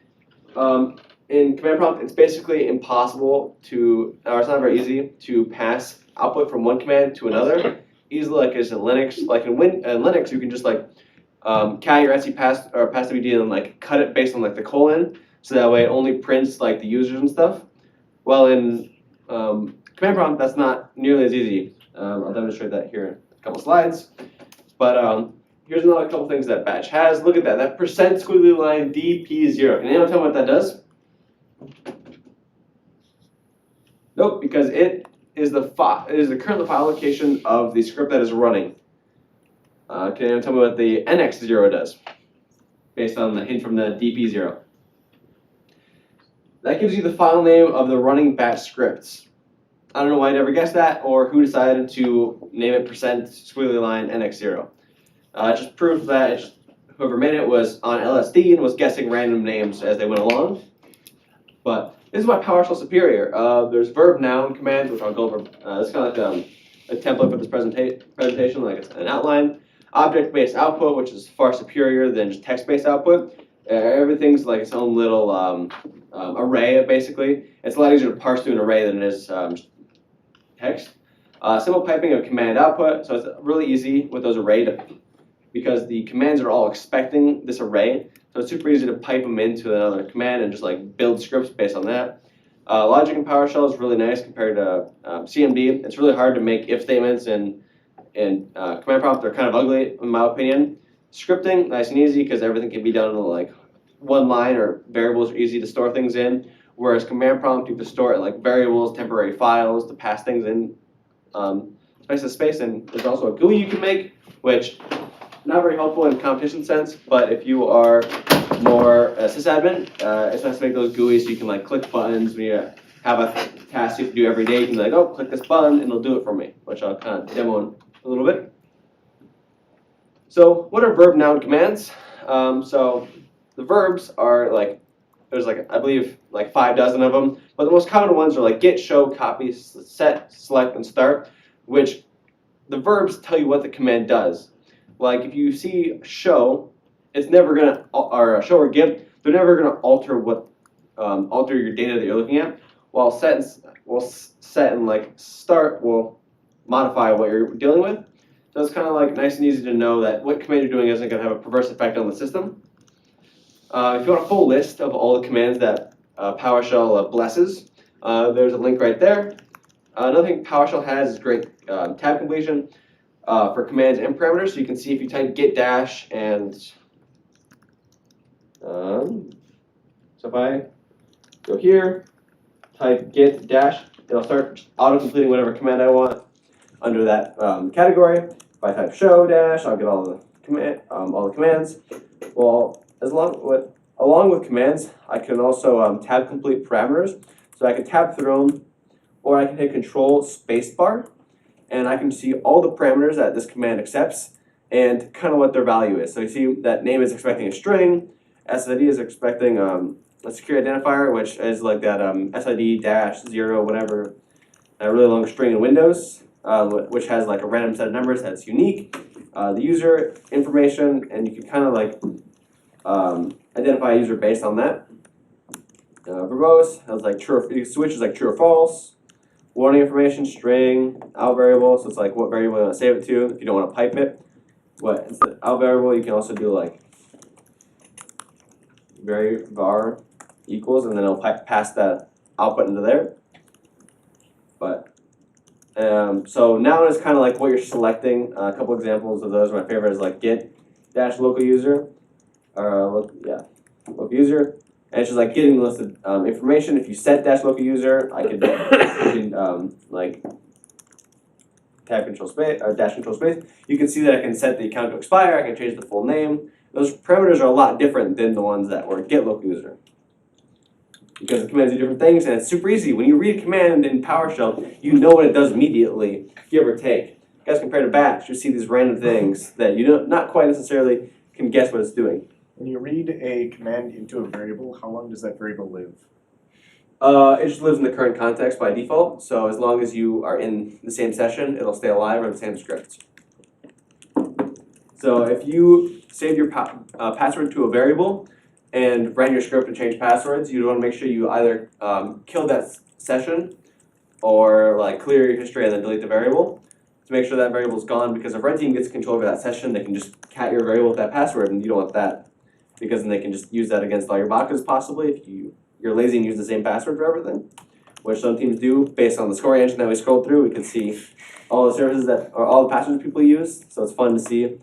S1: In command prompt, it's basically impossible to, or it's not very easy to pass output from one command to another. Easily, like as in Linux, like in Linux, you can just like cat your etc pass or pass wd and like cut it based on like the colon, so that way it only prints like the users and stuff. Well, in command prompt, that's not nearly as easy. I'll demonstrate that here in a couple slides. But here's another couple things that batch has. Look at that. That percent squiggly line DP0. Can anyone tell me what that does? Nope, because it is the current file location of the script that is running. Can anyone tell me what the NX0 does? Based on the hint from the DP0. That gives you the file name of the running batch scripts. I don't know why I never guessed that, or who decided to name it percent squiggly line NX0. Just proof that whoever made it was on LSD and was guessing random names as they went along. But this is why PowerShell is superior. There's verb noun commands, which I'll go over. It's kind of like a template for this presentation, like it's an outline. Object-based output, which is far superior than just text-based output. Everything's like its own little array, basically. It's a lot easier to parse through an array than it is text. Simple piping of command output, so it's really easy with those array because the commands are all expecting this array. So it's super easy to pipe them into another command and just like build scripts based on that. Logic in PowerShell is really nice compared to CMD. It's really hard to make if statements and command prompt. They're kind of ugly in my opinion. Scripting, nice and easy because everything can be done in like one line, or variables are easy to store things in. Whereas command prompt, you have to store it like variables, temporary files to pass things in space to space. And there's also a GUI you can make, which not very helpful in competition sense, but if you are more a sysadmin, it's nice to make those GUIs so you can like click buttons when you have a task you have to do every day. You can be like, oh, click this button and it'll do it for me, which I'll kind of demo in a little bit. So what are verb noun commands? So the verbs are like, there's like, I believe like 5 dozen of them, but the most common ones are like get, show, copy, set, select, and start, which the verbs tell you what the command does. Like if you see show, it's never gonna, or show or give, they're never gonna alter your data that you're looking at. While set and like start will modify what you're dealing with. So it's kind of like nice and easy to know that what command you're doing isn't gonna have a perverse effect on the system. If you want a full list of all the commands that PowerShell blesses, there's a link right there. Another thing PowerShell has is great tab completion. For commands and parameters, so you can see if you type get dash and so if I go here, type get dash, it'll start auto-completing whatever command I want under that category. If I type show dash, I'll get all the commands. Well, along with commands, I can also tab complete parameters. So I can tab through them, or I can hit Control spacebar. And I can see all the parameters that this command accepts and kind of what their value is. So you see that name is expecting a string, SID is expecting a secure identifier, which is like that SID-0, whatever, a really long string in Windows, which has like a random set of numbers that's unique. The user information, and you can kind of like identify a user based on that. Verbose has like switch is like true or false. Warning information, string, out variable, so it's like what variable you want to save it to if you don't want to pipe it. Instead of out variable, you can also do like var equals, and then it'll pass that output into there. But so now it's kind of like what you're selecting. A couple examples of those. My favorite is like get dash local user, or local user. And it's just like getting the list of information. If you set dash local user, I could like tab control space or dash control space. You can see that I can set the account to expire. I can change the full name. Those parameters are a lot different than the ones that were get local user. because the commands do different things, and it's super easy. When you read a command in PowerShell, you know what it does immediately, give or take. As compared to Bash, you see these random things that you don't, not quite necessarily can guess what it's doing.
S10: When you read a command into a variable, how long does that variable live?
S1: It just lives in the current context by default, so as long as you are in the same session, it'll stay alive or the same script. So if you save your password to a variable and ran your script to change passwords, you want to make sure you either kill that session or like clear your history and then delete the variable to make sure that variable is gone, because if red team gets control over that session, they can just cat your variable with that password, and you don't want that, because then they can just use that against all your boxes possibly if you're lazy and use the same password for everything, which some teams do based on the scoring engine that we scrolled through. We can see all the services that, or all the passwords people use, so it's fun to see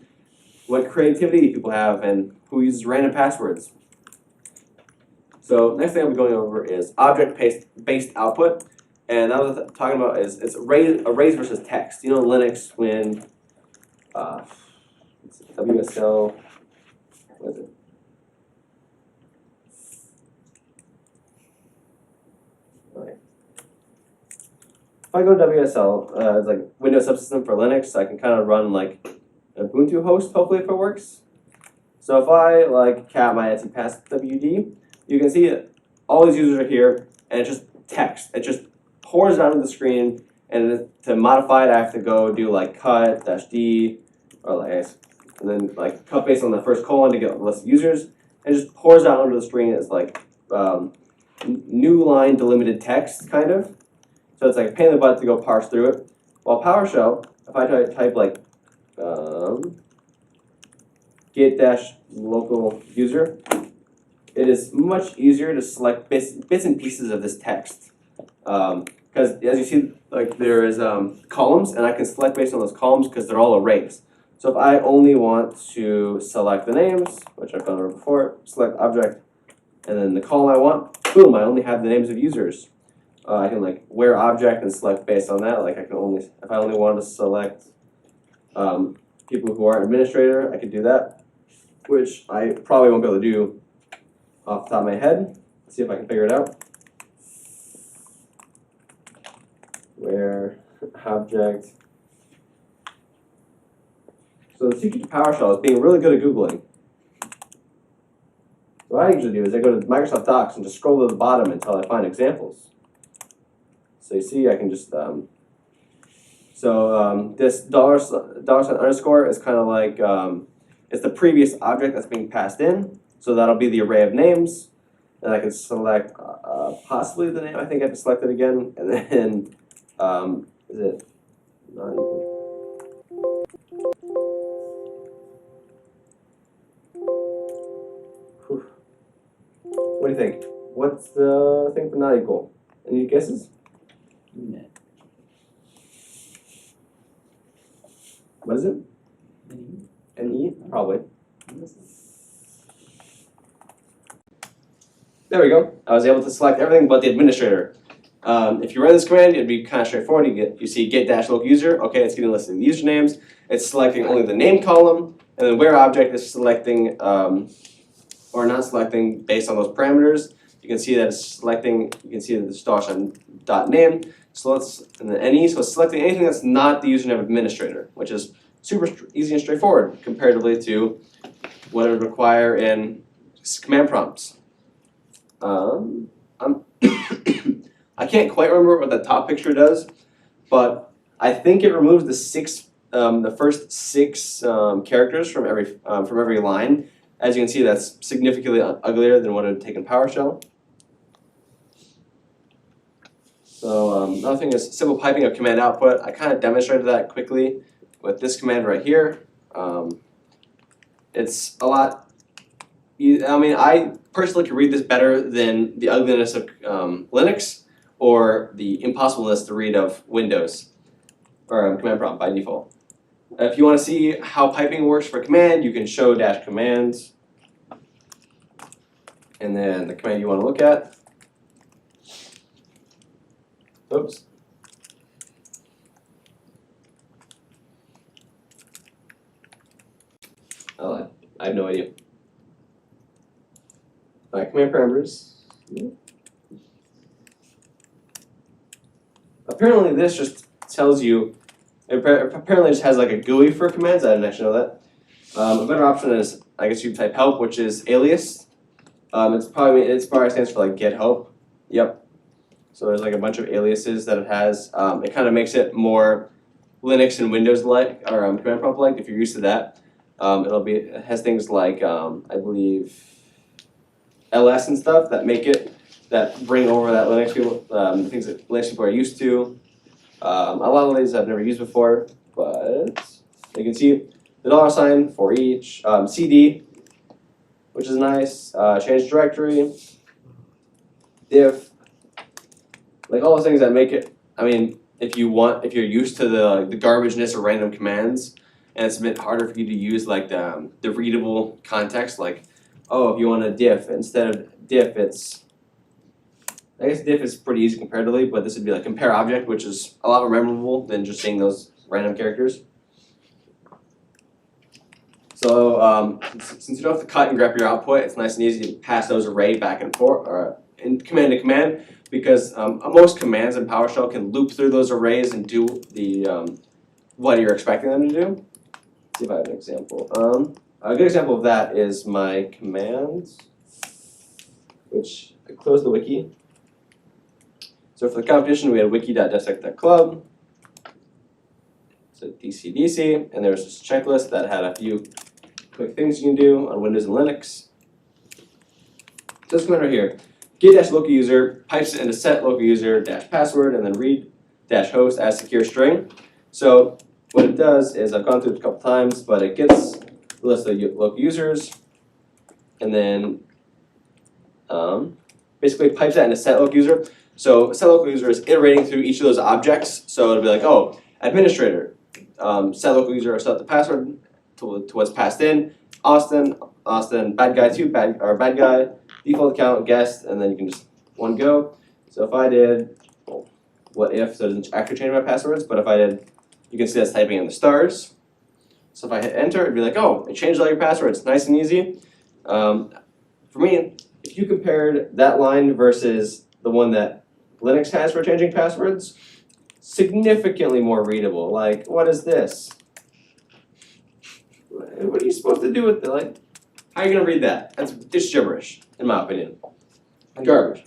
S1: what creativity people have and who uses random passwords. So next thing I'll be going over is object-based output. And that was talking about is it's arrays versus text. You know, Linux when WSL, what is it? Right. If I go to WSL, it's like Windows subsystem for Linux. I can kind of run like an Ubuntu host, hopefully if it works. So if I like cat my etc pass WD, you can see it. All these users are here, and it's just text. It just pours it onto the screen, and to modify it, I have to go do like cut -d or like, and then like cut based on the first colon to get a list of users, and it just pours out onto the screen as like new line delimited text kind of. So it's like a pain in the butt to go parse through it. While PowerShell, if I type like get-local user, it is much easier to select bits and pieces of this text. Because as you see, like there is columns, and I can select based on those columns because they're all arrays. So if I only want to select the names, which I've done before, select object, and then the column I want, boom, I only have the names of users. I can like where object and select based on that. Like I can only, if I only wanted to select people who are administrator, I could do that, which I probably won't be able to do off the top of my head. Let's see if I can figure it out. Where object. So the secret to PowerShell is being really good at Googling. What I usually do is I go to Microsoft Docs and just scroll to the bottom until I find examples. So you see, I can just this $sign underscore is kind of like it's the previous object that's being passed in. So that'll be the array of names, and I can select possibly the name. I think I have to select it again, and then is it not equal? Whew. What do you think? What's the thing for not equal? Any guesses?
S2: No.
S1: What is it? NE? Probably. There we go. I was able to select everything but the administrator. If you run this command, it'd be kind of straightforward. You see get-local user. Okay, it's getting listed the usernames. It's selecting only the name column, and then where object is selecting or not selecting based on those parameters. You can see that it's selecting. You can see that it's $.name. So and then NE. So it's selecting anything that's not the username administrator, which is super easy and straightforward comparatively to what it would require in command prompts. I can't quite remember what the top picture does, but I think it removes the first six characters from every line. As you can see, that's significantly uglier than what it would take in PowerShell. So another thing is simple piping of command output. I kind of demonstrated that quickly with this command right here. It's a lot. I mean, I personally can read this better than the ugliness of Linux or the impossibleness to read of Windows or command prompt by default. If you want to see how piping works for command, you can show -commands and then the command you want to look at. Oops. Oh, I have no idea. Alright, command parameters. apparently this just tells you, apparently just has like a GUI for commands. I didn't actually know that. A better option is, I guess you type help, which is alias. It's probably stands for like get help. Yep. So there's like a bunch of aliases that it has. It kind of makes it more Linux and Windows like, or command prompt like. If you're used to that, it has things like I believe ls and stuff that bring over that Linux people, things that Linux people are used to. A lot of these I've never used before, but you can see the $sign for each, CD, which is nice, change directory, diff, like all those things that make it, I mean, if you're used to the garbageness of random commands, and it's a bit harder for you to use like the readable context, like, oh, if you want a diff, instead of diff, I guess diff is pretty easy comparatively, but this would be like compare object, which is a lot more memorable than just seeing those random characters. So since you don't have to cut and grep your output, it's nice and easy to pass those array back and forth, or in command to command, because most commands in PowerShell can loop through those arrays and do the what you're expecting them to do. Let's see if I have an example. A good example of that is my commands, which I closed the wiki. So for the competition, we had wiki.dissect.club. So DC, and there's this checklist that had a few quick things you can do on Windows and Linux. So this command right here, get-local user pipes it into set local user -password and then read -host as secure string. So what it does is, I've gone through it a couple times, but it gets the list of local users and then basically pipes that into set local user. So set local user is iterating through each of those objects. So it'll be like, oh, administrator, set local user, set the password to what's passed in. Austin, bad guy 2, bad guy, default account, guest, and then you can just one go. So if I did, what if, so it doesn't actually change my passwords, but if I did, you can see that's typing in the stars. So if I hit enter, it'd be like, oh, it changed all your passwords, nice and easy. For me, if you compared that line versus the one that Linux has for changing passwords, significantly more readable. Like, what is this? What are you supposed to do with it? Like, how are you gonna read that? It's gibberish, in my opinion. Garbage.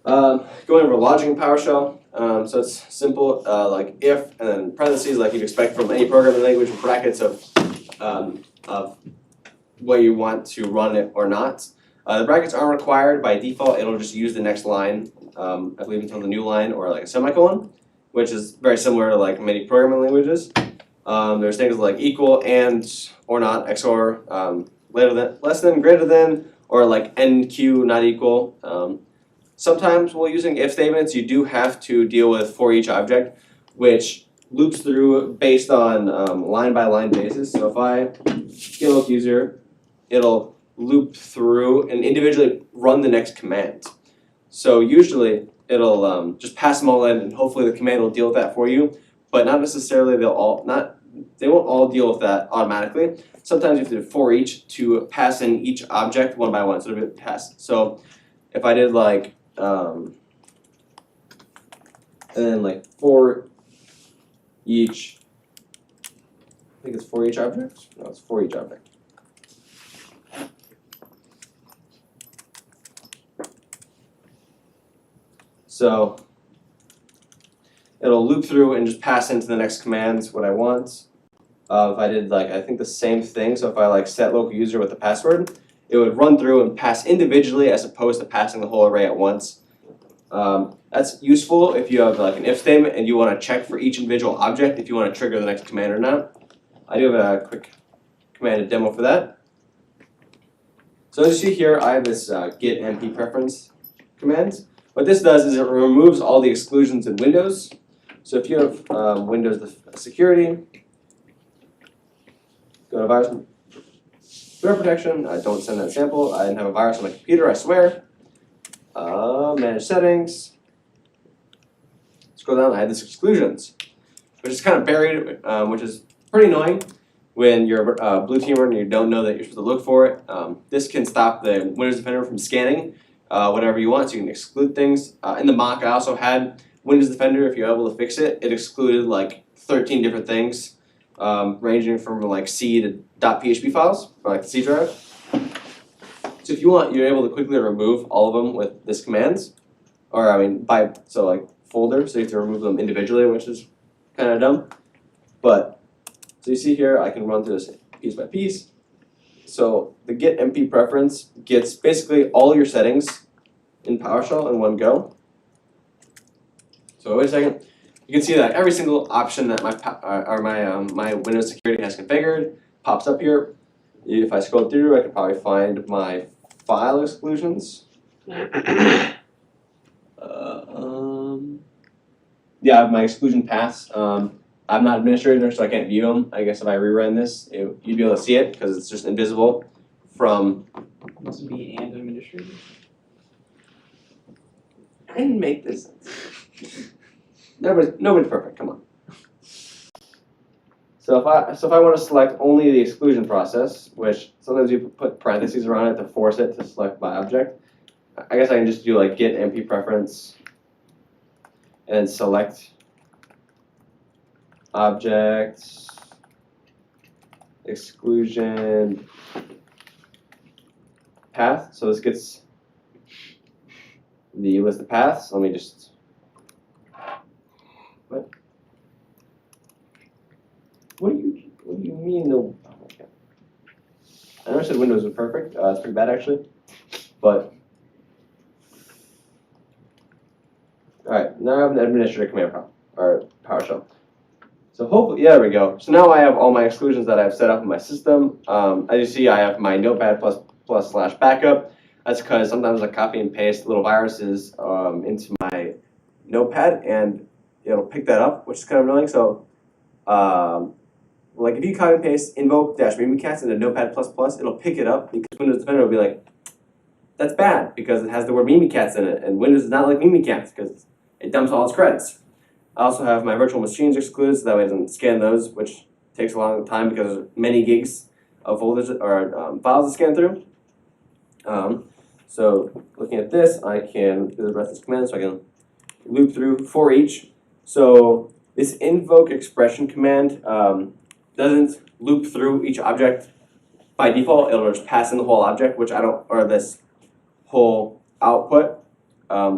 S1: Going over logic in PowerShell. So it's simple, like if, and then parentheses, like you'd expect from any programming language, with brackets of what you want to run it or not. The brackets aren't required by default. It'll just use the next line, I believe, until the new line, or like a semicolon, which is very similar to like many programming languages. There's things like equal, and, or not, XOR, less than, greater than, or like NQ not equal. Sometimes while using if statements, you do have to deal with for each object, which loops through based on line by line basis. So if I get a local user, it'll loop through and individually run the next command. So usually it'll just pass them all in, and hopefully the command will deal with that for you. But not necessarily they won't all deal with that automatically. Sometimes you have to do for each to pass in each object one by one. So it'll be passed. So if I did like and then like for each, I think it's for each object. No, it's for each object. So it'll loop through and just pass into the next commands what I want. If I did like, I think the same thing, so if I like set local user with the password, it would run through and pass individually as opposed to passing the whole array at once. That's useful if you have like an if statement and you want to check for each individual object if you want to trigger the next command or not. I do have a quick command demo for that. So as you see here, I have this get np preference command. What this does is it removes all the exclusions in Windows. So if you have Windows security, go to virus protection. Don't send that sample. I didn't have a virus on my computer, I swear. Manage settings. Scroll down, I have this exclusions, which is kind of buried, which is pretty annoying. when you're a blue teamer and you don't know that you're supposed to look for it, this can stop the Windows Defender from scanning whatever you want, so you can exclude things. In the mock, I also had Windows Defender. If you're able to fix it, it excluded like 13 different things, ranging from like C to .php files, or like the C drive. So if you want, you're able to quickly remove all of them with this commands, or I mean like folder, so you have to remove them individually, which is kind of dumb. But so you see here, I can run through this piece by piece. So the get MP preference gets basically all your settings in PowerShell in one go. So wait a second. You can see that every single option that my Windows security has configured pops up here. If I scroll through, I could probably find my file exclusions. Yeah, I have my exclusion paths. I'm not administrator, so I can't view them. I guess if I rerun this, you'd be able to see it because it's just invisible from.
S2: Must be and administrator.
S1: I didn't make this. Nobody's perfect. Come on. So if I want to select only the exclusion process, which sometimes you put parentheses around it to force it to select by object, I guess I can just do like get MP preference and select objects exclusion path. So this gets the list of paths. Let me just What do you mean no? Okay. I never said Windows was perfect. It's pretty bad actually, but all right. Now I have an administrator command prompt or PowerShell. So hopefully, yeah, there we go. So now I have all my exclusions that I've set up in my system. As you see, I have my Notepad / backup. That's because sometimes I copy and paste little viruses into my Notepad, and it'll pick that up, which is kind of annoying. So. Like if you copy and paste invoke -mimikatz into Notepad++, it'll pick it up because Windows Defender will be like, that's bad because it has the word mimikatz in it, and Windows is not like mimikatz because it dumps all its credits. I also have my virtual machines excluded, so that way it doesn't scan those, which takes a long time because there's many gigs of folders or files to scan through. So looking at this, I can do the rest of this command, so I can loop through for each. So this invoke expression command doesn't loop through each object by default. It'll just pass in the whole object, which I don't, or this whole output,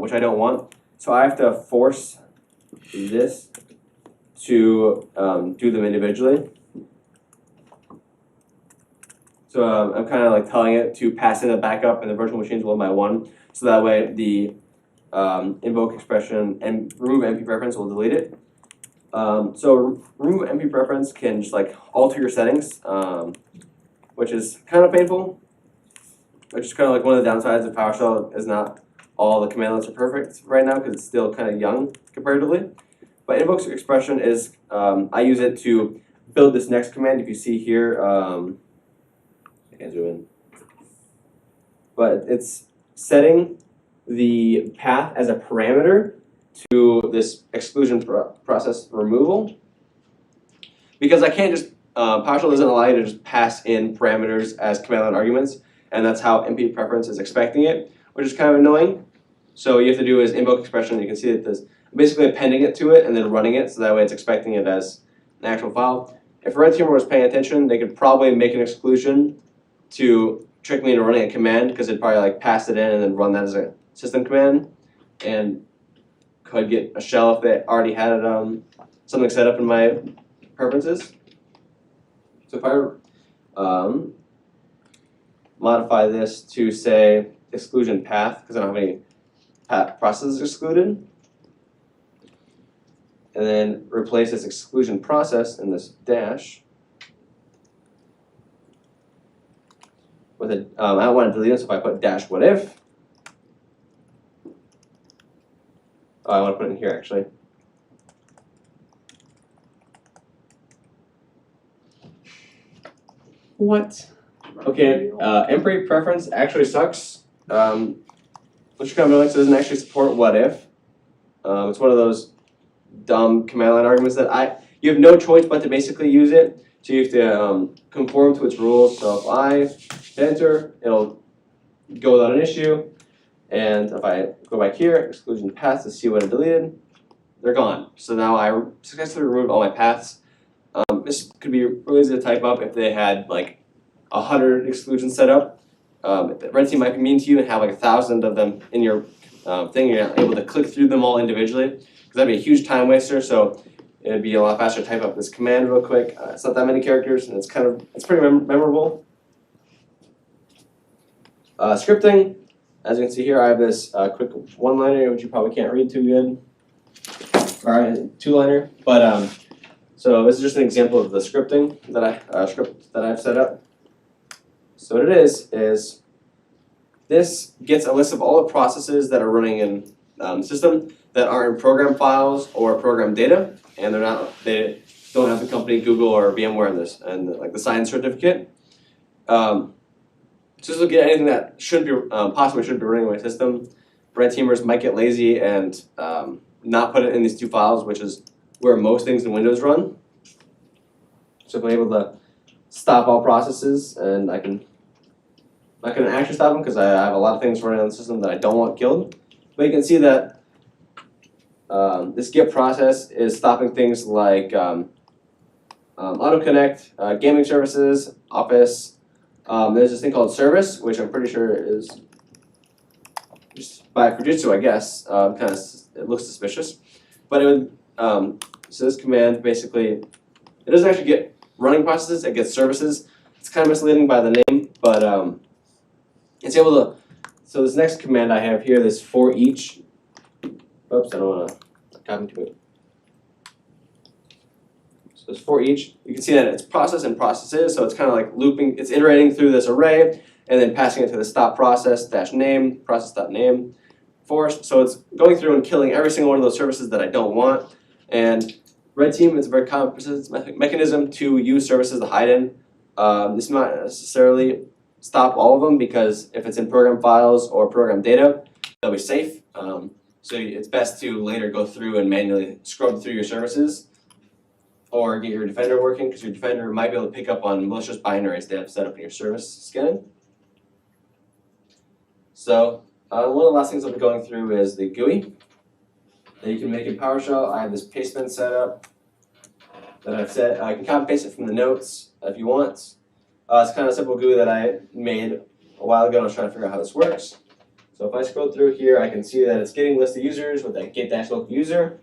S1: which I don't want. So I have to force this to do them individually. So I'm kind of like telling it to pass in the backup and the virtual machines one by one. So that way the invoke expression and remove MP preference will delete it. So remove MP preference can just like alter your settings, which is kind of painful, which is kind of like one of the downsides of PowerShell is not all the commandlets are perfect right now because it's still kind of young comparatively. But invoke expression is, I use it to build this next command. If you see here, I can't zoom in, but it's setting the path as a parameter to this exclusion process removal, because I can't just, PowerShell doesn't allow you to just pass in parameters as command line arguments, and that's how MP preference is expecting it, which is kind of annoying. So what you have to do is invoke expression. You can see that this basically appending it to it and then running it, so that way it's expecting it as an actual file. If a red teamer was paying attention, they could probably make an exclusion to trick me into running a command, because it'd probably like pass it in and then run that as a system command, and could get a shell if they already had it, something set up in my preferences. So if I modify this to say exclusion path, because I don't have any processes excluded, and then replace this exclusion process in this dash with a, I don't want to delete it, so if I put dash what if, I want to put it in here actually. What? Okay, MP preference actually sucks. Which kind of like, so doesn't actually support what if. It's one of those dumb command line arguments that you have no choice but to basically use it, So you have to conform to its rules. So if I hit enter, it'll go without an issue. And if I go back here, exclusion paths to see what I deleted, they're gone. So now I successfully removed all my paths. This could be really easy to type up if they had like 100 exclusions set up. The red team might be mean to you and have like 1,000 of them in your thing. You're not able to click through them all individually because that'd be a huge time waster. So it'd be a lot faster to type up this command real quick. It's not that many characters and it's pretty memorable. Scripting, as you can see here, I have this quick one-liner which you probably can't read too good, or two-liner. But so this is just an example of the scripting that script that I've set up. So what it is this gets a list of all the processes that are running in the system that aren't in program files or program data, and they don't have the company Google or VMware in this and like the signed certificate. So this will get anything that possibly shouldn't be running in my system. Red teamers might get lazy and not put it in these two files, which is where most things in Windows run. So if I'm able to stop all processes, and I'm not going to actually stop them because I have a lot of things running on the system that I don't want killed. But you can see that this get process is stopping things like AutoConnect, gaming services, Office. There's this thing called service, which I'm pretty sure is just by Fujitsu, I guess. It looks suspicious, but it would. So this command basically, it doesn't actually get running processes; it gets services. It's kind of misleading by the name, but it's able to. So this next command I have here, this for each. Oops, I don't want to copy to it. So it's for each. You can see that it's process and processes, so it's kind of like looping. It's iterating through this array and then passing it to the stop process dash name process.name force. So it's going through and killing every single one of those services that I don't want. And red team is a very common mechanism to use services to hide in. This may not necessarily stop all of them because if it's in program files or program data, they'll be safe. So it's best to later go through and manually scrub through your services or get your defender working because your defender might be able to pick up on malicious binaries they have set up in your service scanning. So one of the last things I'll be going through is the GUI that you can make in PowerShell. I have this pasteman set up that I've set. I can copy paste it from the notes if you want. It's kind of a simple GUI that I made a while ago and I was trying to figure out how this works. So if I scroll through here, I can see that it's getting a list of users with that get-local-user.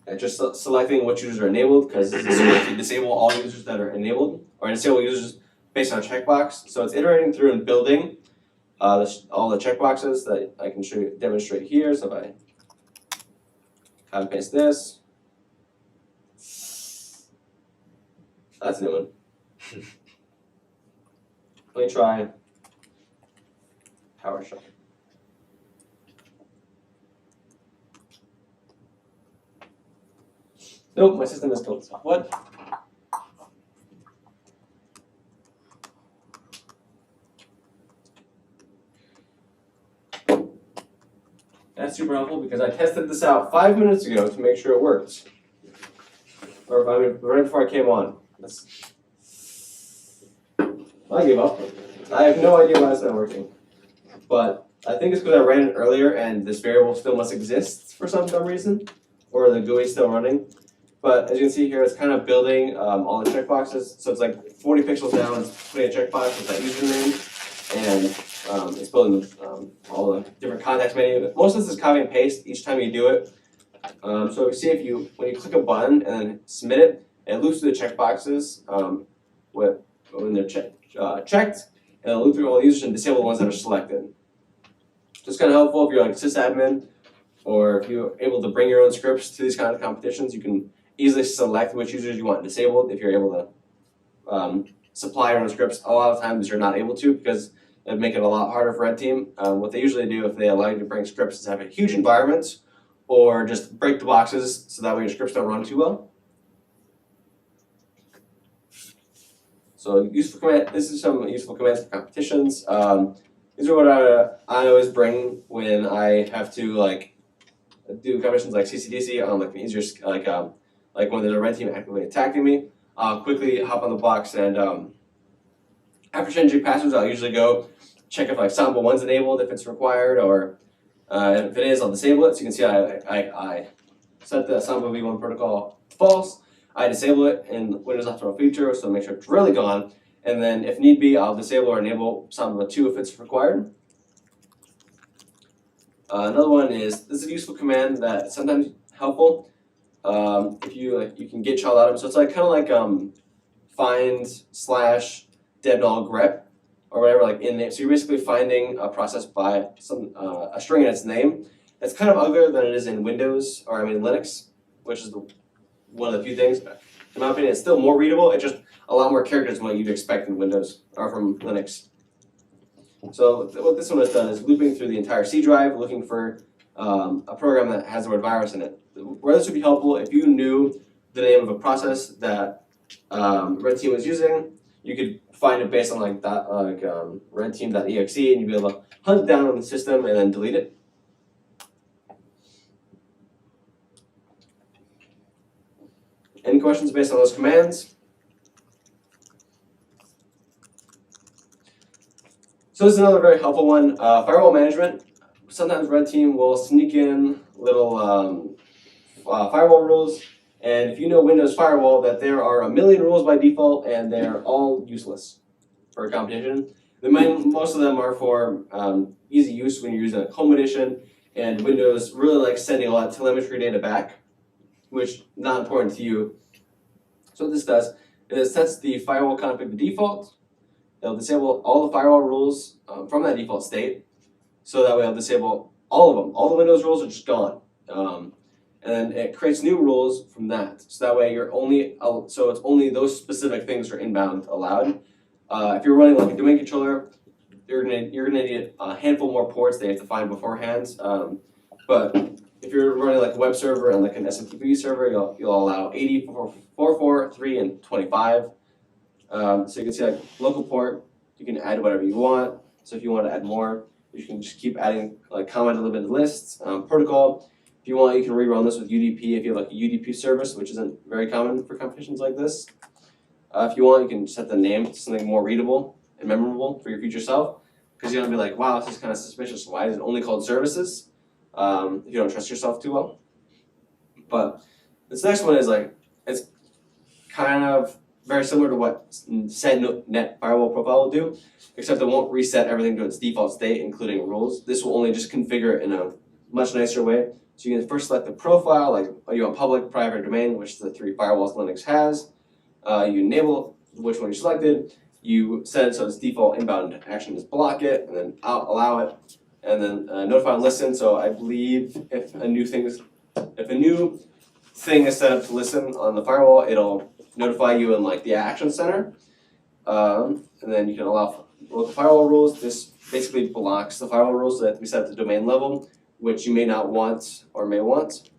S1: And just selecting which users are enabled because this is going to disable all users that are enabled or disable users based on a checkbox. So it's iterating through and building all the checkboxes that I can demonstrate here. So if I copy paste this, that's a new one. Let me try PowerShell. Nope, my system is closed. What? That's super helpful because I tested this out 5 minutes ago to make sure it worked. Or right before I came on. I gave up. I have no idea why it's not working. But I think it's because I ran it earlier and this variable still must exist for some dumb reason. Or the GUI is still running. But as you can see here, it's kind of building all the checkboxes. So it's like 40 pixels down, it's putting a checkbox with that username. And it's building all the different context menu. Most of this is copy and paste each time you do it. So you see when you click a button and then submit it, it loops through the checkboxes when they're checked, and it'll loop through all the users and disable the ones that are selected. So it's kind of helpful if you're like a sysadmin, or if you're able to bring your own scripts to these kind of competitions, you can easily select which users you want disabled if you're able to supply your own scripts. A lot of times you're not able to because it'd make it a lot harder for Red Team. What they usually do if they allow you to bring scripts is have a huge environment or just break the boxes so that way your scripts don't run too well. So useful command. This is some useful commands for competitions. These are what I always bring when I have to like do competitions like CCDC on like an easier like when there's a red team actively attacking me, I'll quickly hop on the box and after changing passwords, I'll usually go check if like Samba 1's enabled if it's required, or if it is, I'll disable it. So you can see I set the Samba v1 protocol false. I disable it in Windows optional feature, so make sure it's really gone. And then if need be, I'll disable or enable Samba 2 if it's required. Another one is, this is a useful command that sometimes helpful. If you can get child items, so it's like kind of like find / debnol grep or whatever, like in name. So you're basically finding a process by some a string in its name. It's kind of uglier than it is in Windows, or I mean Linux, which is one of the few things. In my opinion, it's still more readable. It's just a lot more characters than what you'd expect in Windows or from Linux. So what this one has done is looping through the entire C drive, looking for a program that has the word virus in it. Where this would be helpful, if you knew the name of a process that Red Team was using, you could find it based on like that, redteam.exe, and you'd be able to hunt it down on the system and then delete it. Any questions based on those commands? So this is another very helpful one. Firewall management. Sometimes Red Team will sneak in little firewall rules, and if you know Windows Firewall, that there are a million rules by default, and they're all useless for competition. Most of them are for easy use when you're using a home edition, and Windows really likes sending a lot of telemetry data back, which is not important to you. So what this does is it sets the firewall config to default. It'll disable all the firewall rules from that default state, so that way it'll disable all of them. All the Windows rules are just gone. And then it creates new rules from that. So that way you're only, so it's only those specific things are inbound allowed. If you're running like a domain controller, you're gonna need a handful more ports that you have to find beforehand. But if you're running like a web server and like an SMTP server, you'll allow 80, 4, 3, and 25. So you can see like local port, you can add whatever you want. So if you want to add more, you can just keep adding like comment limited lists. Protocol, if you want, you can rerun this with UDP if you have like a UDP service, which isn't very common for competitions like this. If you want, you can set the name to something more readable and memorable for your future self, because you're gonna be like, wow, this is kind of suspicious. Why is it only called services? If you don't trust yourself too well. But this next one is like, it's kind of very similar to what setnet firewall profile will do, except it won't reset everything to its default state, including rules. This will only just configure it in a much nicer way. So you can first select the profile, like are you on public, private, or domain, which is the 3 firewalls Linux has. You enable which one you selected. You set it so its default inbound action is block it, and then allow it, and then notify and listen. So I believe if a new thing is set up to listen on the firewall, it'll notify you in like the action center, and then you can allow local firewall rules. This basically blocks the firewall rules that we set at the domain level, which you may not want or may want.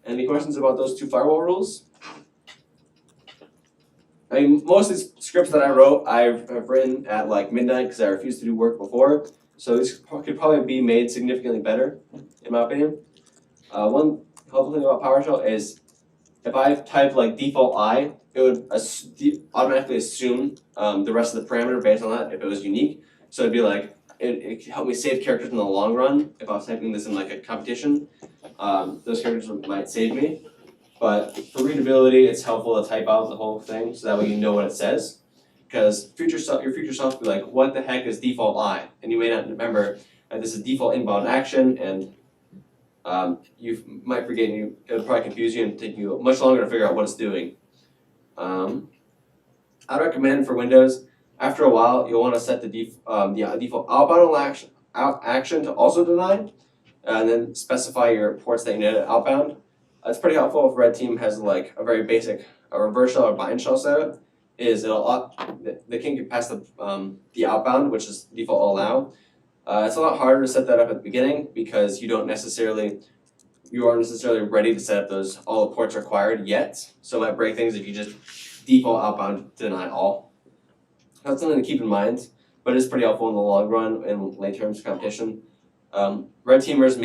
S1: Any questions about those 2 firewall rules? I mean, most of these scripts that I wrote, I've written at like midnight because I refused to do work before. So these could probably be made significantly better, in my opinion. One helpful thing about PowerShell is if I type like default I, it would automatically assume the rest of the parameter based on that if it was unique. So it'd be like, it could help me save characters in the long run. If I was typing this in like a competition, those characters might save me. But for readability, it's helpful to type out the whole thing so that way you know what it says. Because your future self will be like, what the heck is default I? And you may not remember that this is default inbound action, and you might forget, and it'll probably confuse you and take you much longer to figure out what it's doing. I'd recommend for Windows, after a while, you'll want to set the default outbound action to also deny, and then specify your ports that you need outbound. It's pretty helpful if Red Team has like a very basic reverse shell or bind shell setup. They can't get past the outbound, which is default allow. It's a lot harder to set that up at the beginning because you aren't necessarily ready to set up all the ports required yet. So it might break things if you just default outbound deny all. That's something to keep in mind, but it's pretty helpful in the long run in late terms competition. Red teamers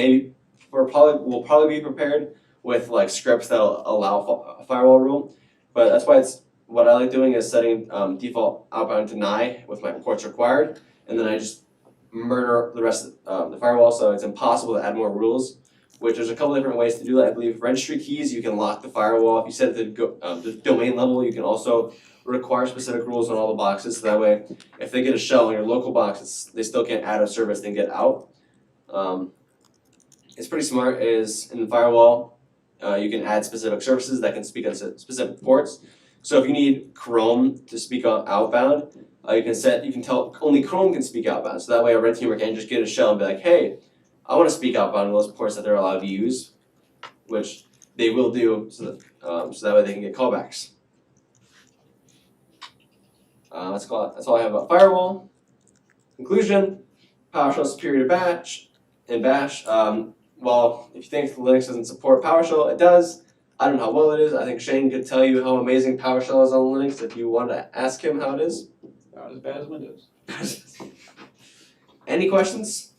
S1: will probably be prepared with like scripts that'll allow a firewall rule. But that's why what I like doing is setting default outbound deny with my ports required, and then I just murder the rest of the firewall, so it's impossible to add more rules. Which there's a couple different ways to do that. I believe registry keys, you can lock the firewall. If you set it to the domain level, you can also require specific rules on all the boxes. So that way, if they get a shell on your local box, they still can't add a service and get out. It's pretty smart. Is in the firewall, you can add specific services that can speak on specific ports. So if you need Chrome to speak outbound, you can tell only Chrome can speak outbound. So that way, a red teamer can just get a shell and be like, hey, I want to speak outbound on those ports that they're allowed to use, which they will do, so that way they can get callbacks. That's all I have about firewall. Conclusion: PowerShell is superior to Bash. Well, if you think Linux doesn't support PowerShell, it does. I don't know how well it is. I think Shane could tell you how amazing PowerShell is on Linux if you want to ask him how it is.
S11: Not as bad as Windows.
S1: Any questions?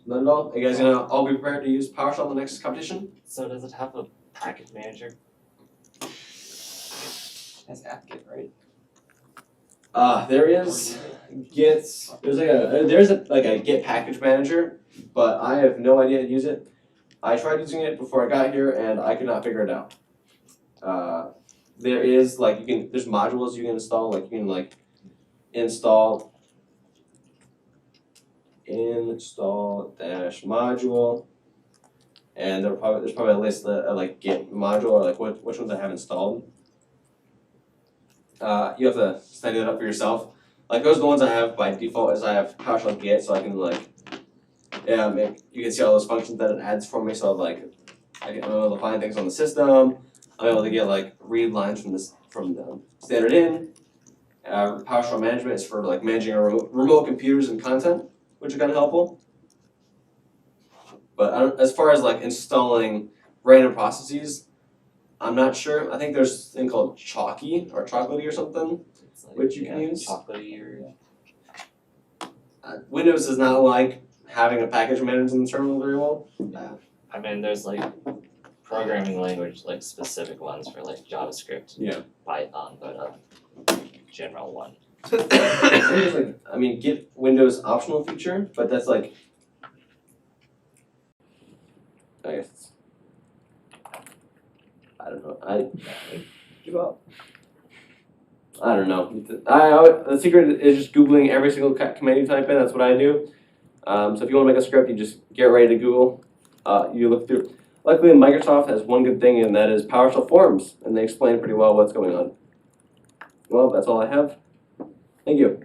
S1: None at all? Are you guys gonna all be prepared to use PowerShell in the next competition?
S4: So does it have a package manager?
S2: That's apt-get, right?
S1: There is Git. There's a Git package manager, but I have no idea how to use it. I tried using it before I got here, and I could not figure it out. There is there's modules you can install. Like you can install -module, and there's probably a list of Git module or which ones I have installed. You have to study that up for yourself. Those are the ones I have by default. Is I have PowerShell Git, so I can you can see all those functions that it adds for me. So I'm able to find things on the system. I'm able to get read lines from the standard in. PowerShell management is for managing remote computers and content, which is kind of helpful. But as far as installing random processes, I'm not sure. I think there's a thing called Chalky or Chocolatey or something, which you can use.
S4: Chocolatey or
S1: Windows does not like having a package manager in the terminal very well.
S4: I mean, there's programming language specific ones for JavaScript,
S1: Yeah.
S4: Python, but general one.
S1: Get Windows optional feature, but that's I guess I don't know. I give up. I don't know. The secret is just Googling every single command you type in. That's what I do. So if you want to make a script, you just get ready to Google. You look through. Luckily, Microsoft has one good thing, and that is PowerShell forums, and they explain pretty well what's going on. Well, that's all I have. Thank you.